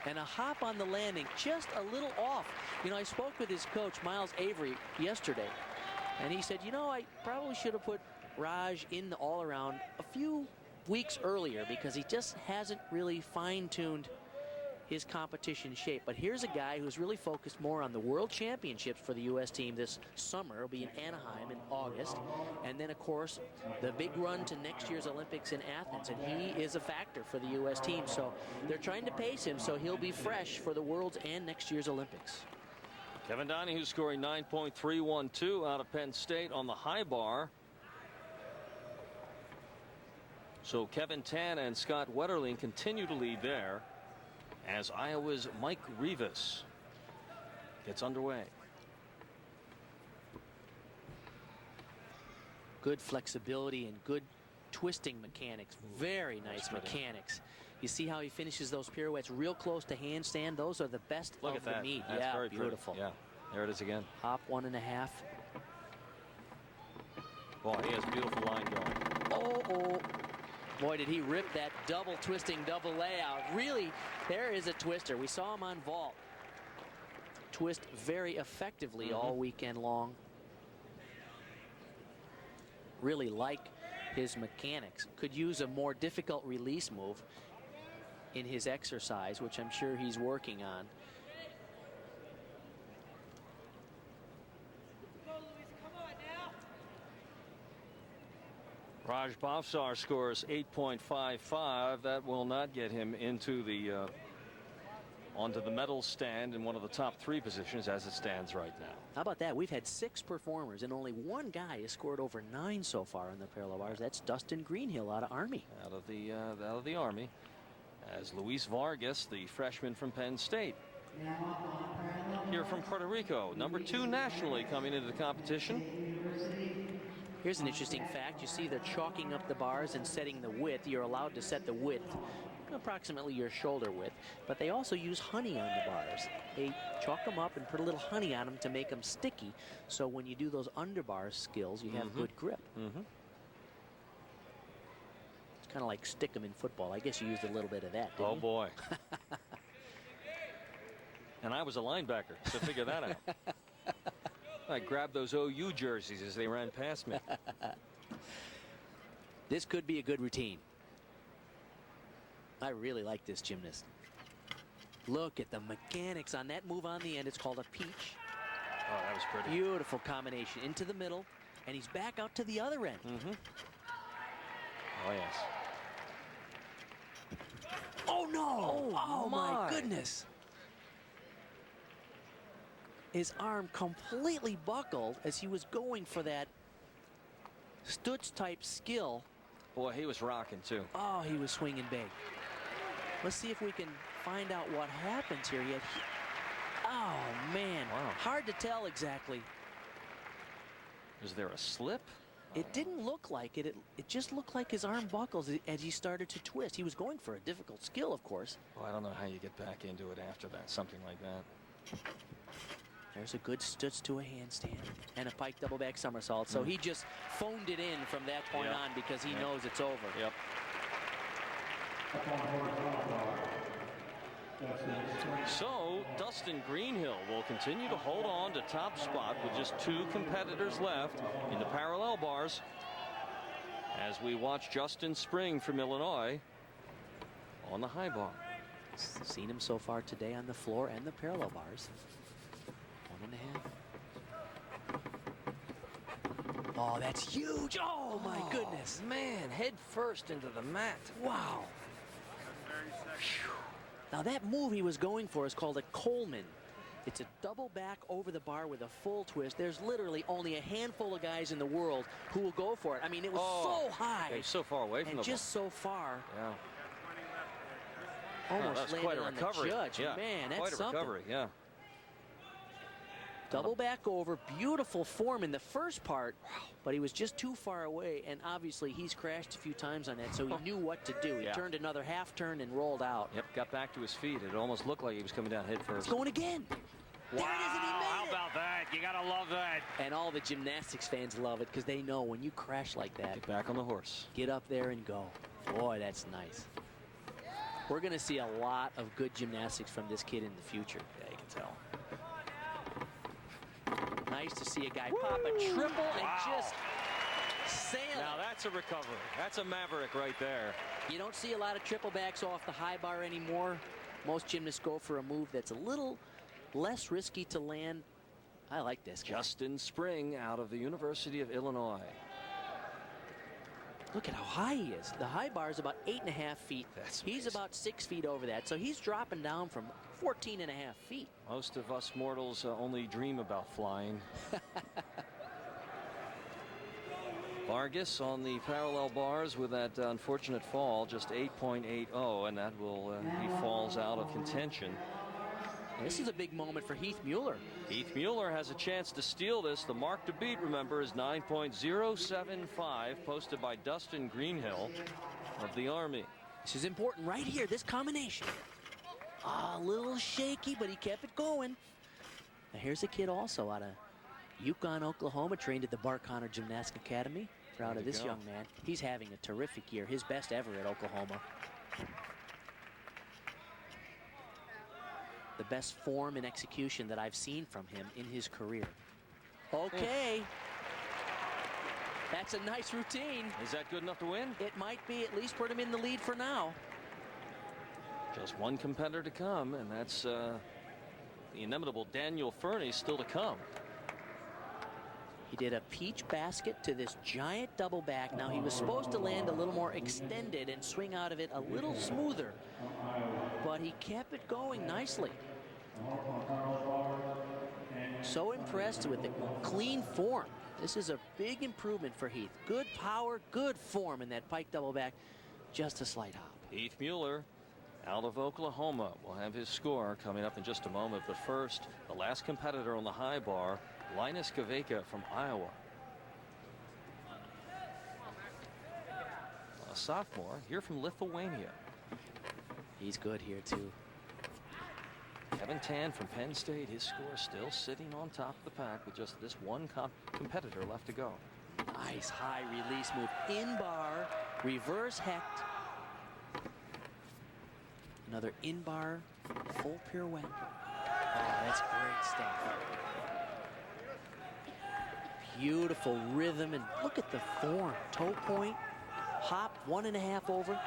And a hop on the landing, just a little off. You know, I spoke with his coach, Miles Avery, yesterday. And he said, you know, I probably should have put Raj in the all-around a few weeks earlier because he just hasn't really fine-tuned his competition shape. But here's a guy who's really focused more on the World Championships for the U.S. team this summer. It'll be in Anaheim in August. And then, of course, the big run to next year's Olympics in Athens. And he is a factor for the U.S. team. So they're trying to pace him so he'll be fresh for the Worlds and next year's Olympics. Kevin Donahue scoring 9.312 out of Penn State on the high bar. So Kevin Tan and Scott Wetterling continue to lead there as Iowa's Mike Rivas gets underway. Good flexibility and good twisting mechanics. Very nice mechanics. You see how he finishes those pirouettes real close to handstand? Those are the best Look of at that. the meet. That's yeah, very beautiful. Pretty. Yeah, there it is again. Hop 1.5. Boy, he has a beautiful line going. Oh. Boy, did he rip that double twisting, double layout. Really, there is a twister. We saw him on vault. Twist very effectively all weekend long. Really like his mechanics. Could use a more difficult release move in his exercise, which I'm sure he's working on. Raj Bhavsar scores 8.55. That will not get him into the onto the medal stand in one of the top 3 positions as it stands right now. How about that? We've had 6 performers and only one guy has scored over 9 so far on the parallel bars. That's Dustin Greenhill out of Army. Out of the Army, as Luis Vargas, the freshman from Penn State, here from Puerto Rico, number 2 nationally coming into the competition. Here's an interesting fact. You see they're chalking up the bars and setting the width. You're allowed to set the width approximately your shoulder width, but they also use honey on the bars. They chalk them up and put a little honey on them to make them sticky, so when you do those underbar skills, you have good grip. It's kind of like stick 'em in football. I guess you used a little bit of that, didn't you? Boy. And I was a linebacker, so figure that out. I grabbed those OU jerseys as they ran past me. This could be a good routine. I really like this gymnast. Look at the mechanics on that move on the end. It's called a peach. Oh, that was pretty. Beautiful combination into the middle, and he's back out to the other end. Oh, yes. Oh, no. Oh, my goodness. His arm completely buckled as he was going for that Stutz type skill. Boy, he was rocking too. Oh, he was swinging big. Let's see if we can find out what happens here. Oh, man. Wow. Hard to tell exactly. Is there a slip? It didn't look like it. It just looked like his arm buckles as he started to twist. He was going for a difficult skill, of course. Well, I don't know how you get back into it after that, something like that. There's a good stutz to a handstand and a pike double back somersault. So he just phoned it in from that point on because he knows it's over. Yep. So Dustin Greenhill will continue to hold on to top spot with just 2 competitors left in the parallel bars as we watch Justin Spring from Illinois on the high bar. Seen him so far today on the floor and the parallel bars. 1.5. Oh, that's huge. Oh, my goodness. Man, head first into the mat. Wow. Now, that move he was going for is called a Coleman. It's a double back over the bar with a full twist. There's literally only a handful of guys in the world who will go for it. I mean, it was so high. He's so far away from and the just so far. Yeah. Almost that's landed quite a on recovery. the judge. Yeah. Man, that's quite a something. recovery. Yeah. Double back over, beautiful form in the first part, but he was just too far away, and obviously he's crashed a few times on that, so he knew what to do. He turned another half turn and rolled out. Yep, got back to his feet. It almost looked like he was coming down head first. It's going again. There it is, and he made How about that? You gotta love that. And all the gymnastics fans love it because they know when you crash like that, Get back on the horse. get up there and go. Boy, that's nice. We're going to see a lot of good gymnastics from this kid in the future. Yeah, you can tell. Nice to see a guy pop a triple and just sail. Now that's a recovery. That's a maverick right there. You don't see a lot of triple backs off the high bar anymore. Most gymnasts go for a move that's a little less risky to land. I like this guy. Justin Spring out of the University of Illinois. Look at how high he is. The high bar is about 8.5 feet. He's about 6 feet over that. So he's dropping down from 14.5 feet. Most of us mortals only dream about flying. Vargas on the parallel bars with that unfortunate fall, just 8.80, and that will, he falls out of contention. This is a big moment for Heath Mueller. Heath Mueller has a chance to steal this. The mark to beat, remember, is 9.075, posted by Dustin Greenhill of the Army. This is important right here, this combination. A little shaky, but he kept it going. Now here's a kid also out of Yukon, Oklahoma, trained at the Bart Connor Gymnastic Academy. Proud of this young man. He's having a terrific year, his best ever at Oklahoma. The best form and execution that I've seen from him in his career. Okay. That's a nice routine. Is that good enough to win? It might be. At least put him in the lead for now. Just one competitor to come, and that's the inimitable Daniel Fernie still to come. He did a peach basket to this giant double back. Now he was supposed to land a little more extended and swing out of it a little smoother, but he kept it going nicely. So impressed with the clean form. This is a big improvement for Heath. Good power, good form in that pike double back. Just a slight hop. Heath Mueller out of Oklahoma will have his score coming up in just a moment. But first, the last competitor on the high bar, Linus Kaveka from Iowa. A sophomore here from Lithuania. He's good here too. Kevin Tan from Penn State, his score still sitting on top of the pack with just this one competitor left to go. Nice high release move. In bar, reverse hecht. Another in bar, full pirouette. Oh, that's great stuff. Beautiful rhythm, and look at the form. Toe point, hop, 1.5 over.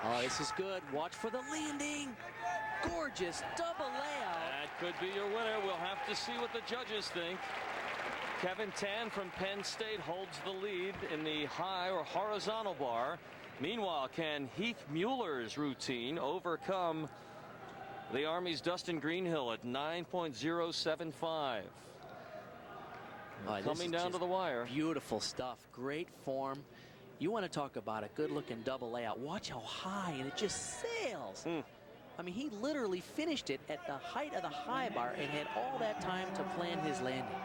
Oh, this is good. Watch for the landing. Gorgeous double layout. That could be your winner. We'll have to see what the judges think. Kevin Tan from Penn State holds the lead in the high or horizontal bar. Meanwhile, can Heath Mueller's routine overcome the Army's Dustin Greenhill at 9.075? Coming down to the wire. Beautiful stuff. Great form. You want to talk about a good-looking double layout. Watch how high, and it just sails. I mean, he literally finished it at the height of the high bar and had all that time to plan his landing.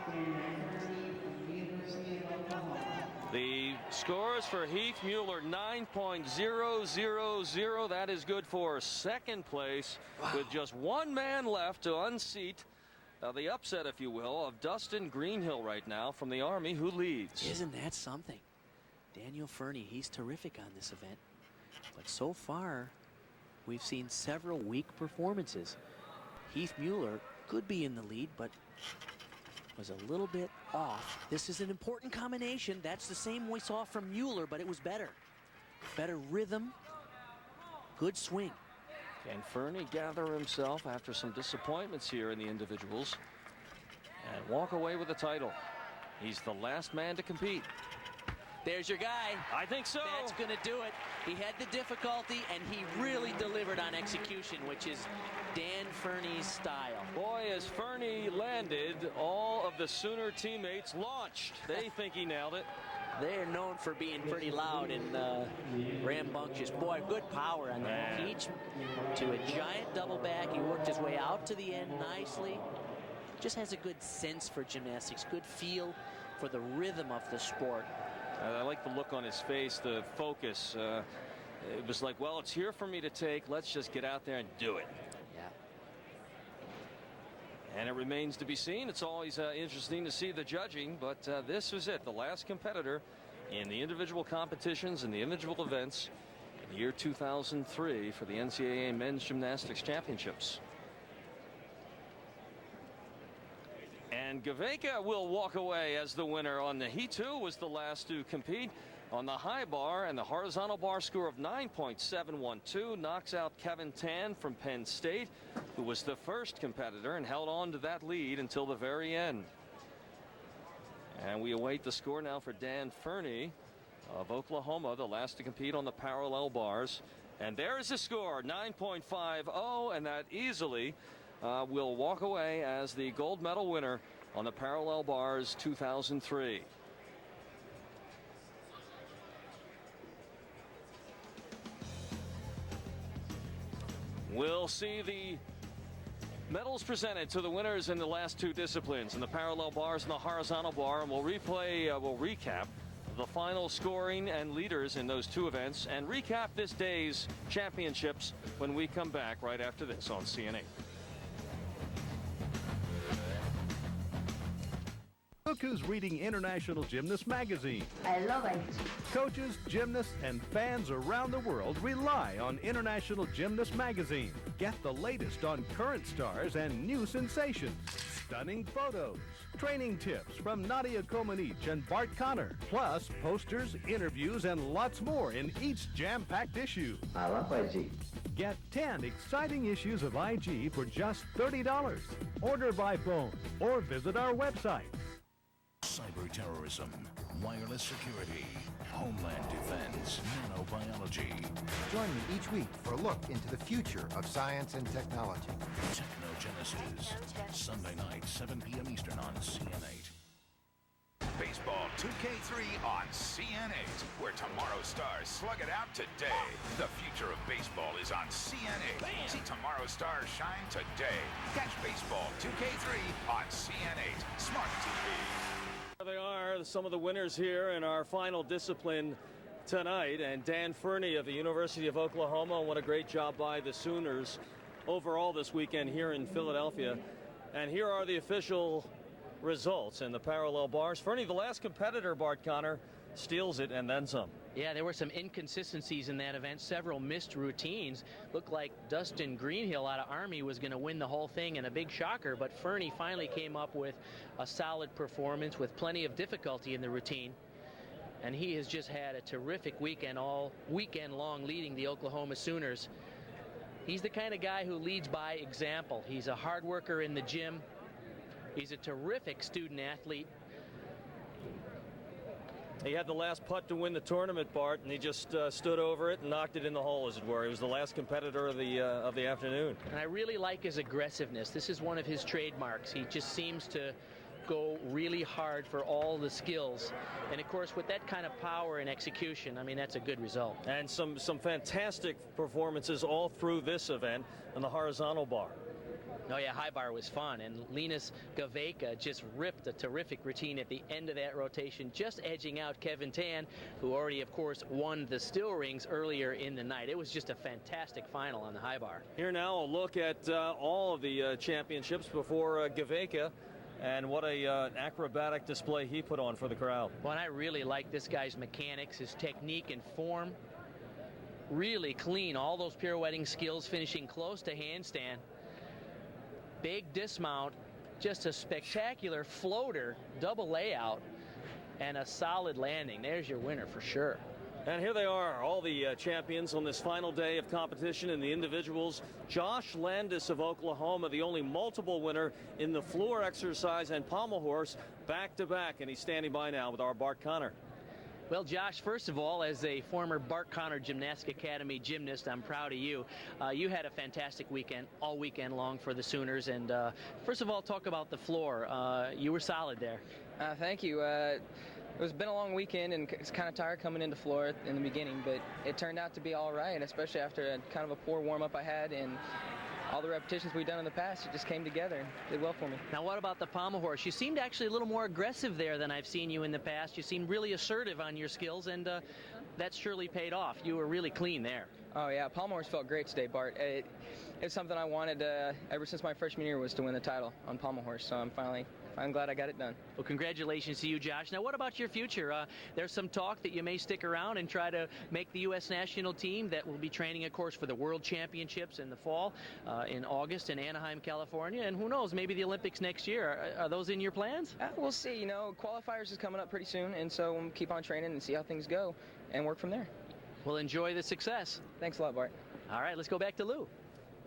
The scores for Heath Mueller, 9.000. That is good for second place, with just one man left to unseat the upset, if you will, of Dustin Greenhill right now from the Army, who leads. Isn't that something? Daniel Fernie, he's terrific on this event. But so far, we've seen several weak performances. Heath Mueller could be in the lead, but was a little bit off. This is an important combination. That's the same we saw from Mueller, but it was better. Better rhythm, good swing. Can Fernie gather himself after some disappointments here in the individuals and walk away with the title? He's the last man to compete. There's your guy. I think so. That's going to do it. He had the difficulty, and he really delivered on execution, which is Dan Fernie's style. Boy, as Fernie landed, all of the Sooner teammates launched. They think he nailed it. They're known for being pretty loud and rambunctious. Boy, good power on that peach to a giant double back. He worked his way out to the end nicely. Just has a good sense for gymnastics, good feel for the rhythm of the sport. I like the look on his face, the focus. It was like, well, it's here for me to take. Let's just get out there and do it. Yeah. And it remains to be seen. It's always interesting to see the judging, but this was it. The last competitor in the individual competitions and the individual events year 2003 for the NCAA Men's Gymnastics Championships. And Gaveka will walk away as the winner on the. He too was the last to compete on the high bar, and the horizontal bar score of 9.712 knocks out Kevin Tan from Penn State, who was the first competitor and held on to that lead until the very end. And we await the score now for Dan Fernie of Oklahoma, the last to compete on the parallel bars. And there is the score, 9.50, and that easily will walk away as the gold medal winner on the parallel bars 2003. We'll see the medals presented to the winners in the last two disciplines, in the parallel bars and the horizontal bar, and we'll recap the final scoring and leaders in those two events and recap this day's championships when we come back right after this on CNA. Look who's reading International Gymnast magazine. I love it. Coaches, gymnasts, and fans around the world rely on International Gymnast magazine. Get the latest on current stars and new sensations. Stunning photos, training tips from Nadia Comaneci and Bart Connor, plus posters, interviews, and lots more in each jam-packed issue. I love IG. Get 10 exciting issues of IG for just $30. Order by phone or visit our website. Cyber terrorism, wireless security, homeland defense, nanobiology. Join me each week for a look into the future of science and technology. Technogenesis, Sunday night, 7 p.m. Eastern on CN8. Baseball 2K3 on CN8, where tomorrow's stars slug it out today. The future of baseball is on CN8. Bam! See tomorrow's stars shine today. Catch Baseball 2K3 on CN8 Smart TV. There they are, some of the winners here in our final discipline tonight. And Dan Fernie of the University of Oklahoma, what a great job by the Sooners overall this weekend here in Philadelphia. And here are the official results in the parallel bars. Fernie, the last competitor, Bart Connor, steals it and then some. Yeah, there were some inconsistencies in that event, several missed routines. Looked like Dustin Greenhill out of Army was going to win the whole thing, and a big shocker, but Fernie finally came up with a solid performance with plenty of difficulty in the routine. And he has just had a terrific weekend, all weekend long, leading the Oklahoma Sooners. He's the kind of guy who leads by example. He's a hard worker in the gym. He's a terrific student athlete. He had the last putt to win the tournament, Bart, and he just stood over it and knocked it in the hole, as it were. He was the last competitor of the afternoon. And I really like his aggressiveness. This is one of his trademarks. He just seems to go really hard for all the skills. And of course, with that kind of power and execution, I mean, that's a good result. And some fantastic performances all through this event on the horizontal bar. Oh yeah, high bar was fun, and Linus Gaveka just ripped a terrific routine at the end of that rotation, just edging out Kevin Tan, who already, of course, won the still rings earlier in the night. It was just a fantastic final on the high bar. Here now, a look at all of the championships before Gaveka, and what a acrobatic display he put on for the crowd. Well, and I really like this guy's mechanics, his technique and form. Really clean, all those pirouetting skills, finishing close to handstand. Big dismount, just a spectacular floater, double layout, and a solid landing. There's your winner for sure. And here they are, all the champions on this final day of competition in the individuals. Josh Landis of Oklahoma, the only multiple winner in the floor exercise and pommel horse, back-to-back, and he's standing by now with our Bart Connor. Well, Josh, first of all, as a former Bart Connor Gymnastic Academy gymnast, I'm proud of you. You had a fantastic weekend, all weekend long for the Sooners. And first of all, talk about the floor. You were solid there. Thank you. It's been a long weekend, and it's kind of tired coming into floor in the beginning, but it turned out to be all right, especially after kind of a poor warm-up I had, and all the repetitions we've done in the past, it just came together and did well for me. Now, what about the pommel horse? You seemed actually a little more aggressive there than I've seen you in the past. You seemed really assertive on your skills, and that surely paid off. You were really clean there. Oh, yeah. Pommel horse felt great today, Bart. It's something I wanted ever since my freshman year was to win the title on pommel horse, so I'm finally I'm glad I got it done. Well, congratulations to you, Josh. Now, what about your future? There's some talk that you may stick around and try to make the U.S. national team that will be training, of course, for the World Championships in the fall, in August in Anaheim, California. And who knows, maybe the Olympics next year. Are those in your plans? We'll see. You know, qualifiers is coming up pretty soon, and so we'll keep on training and see how things go and work from there. Well, enjoy the success. Thanks a lot, Bart. All right, let's go back to Lou.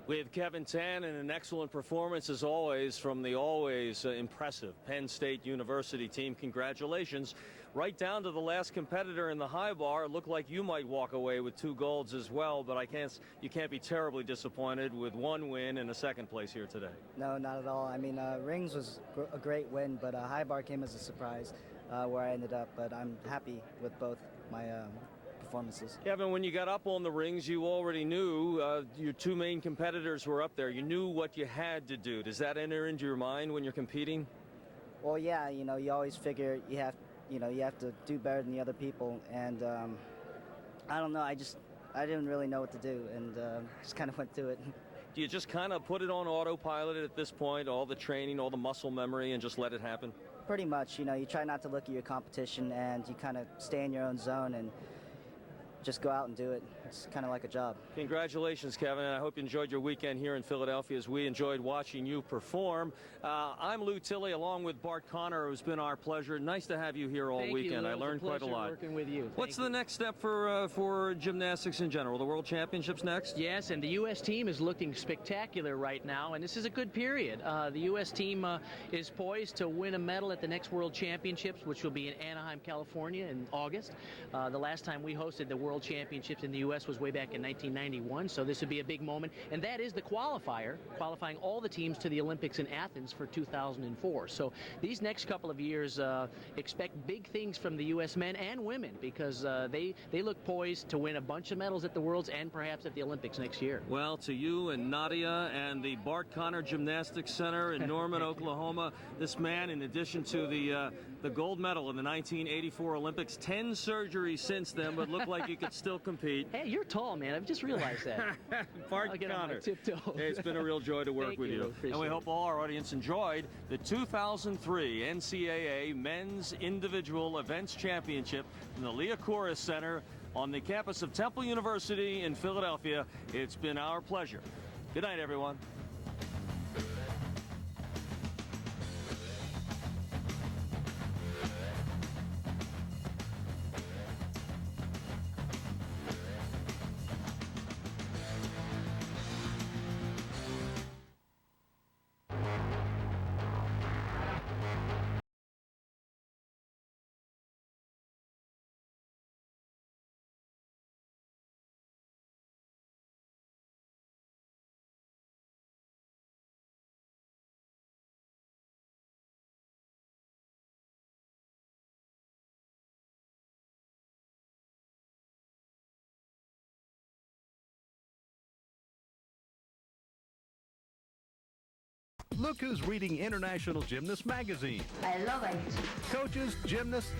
With Kevin Tan and an excellent performance as always from the always impressive Penn State University team. Congratulations. Right down to the last competitor in the high bar. It looked like you might walk away with 2 golds as well, but you can't be terribly disappointed with 1 win and a 2nd place here today. No, not at all. I mean, rings was a great win, but high bar came as a surprise where I ended up, but I'm happy with both my performances. Kevin, when you got up on the rings, you already knew your 2 main competitors were up there. You knew what you had to do. Does that enter into your mind when you're competing? Well, yeah, you know, you always figure you have to do better than the other people, and I don't know, I didn't really know what to do, and just kind of went to it. Do you just kind of put it on autopilot at this point, all the training, all the muscle memory, and just let it happen? Pretty much, you know, you try not to look at your competition, and you kind of stay in your own zone and just go out and do it. It's kind of like a job. Congratulations, Kevin, and I hope you enjoyed your weekend here in Philadelphia as we enjoyed watching you perform. I'm Lou Tilley along with Bart Connor. It's been our pleasure. Nice to have you here all weekend. I learned quite a lot. Working with you. What's the next step for gymnastics in general? The World Championships next? Yes, and the U.S. team is looking spectacular right now, and this is a good period. The U.S. team is poised to win a medal at the next World Championships, which will be in Anaheim, California in August. The last time we hosted the World Championships in the U.S. was way back in 1991, so this would be a big moment. And that is the qualifier, qualifying all the teams to the Olympics in Athens for 2004. So these next couple of years, expect big things from the U.S. men and women, because they look poised to win a bunch of medals at the Worlds and perhaps at the Olympics next year. Well, to you and Nadia and the Bart Connor Gymnastics Center in Norman, Oklahoma, this man, in addition to the gold medal in the 1984 Olympics, 10 surgeries since then, but looked like you could still compete. Hey, you're tall, man. I've just realized that. Bart Connor. Hey, it's been a real joy to work with you. And we hope all our audience enjoyed the 2003 NCAA Men's Individual Events Championship in the Liacouras Center on the campus of Temple University in Philadelphia. It's been our pleasure. Good night, everyone. Look who's reading International Gymnast magazine. I love it. Coaches, gymnasts,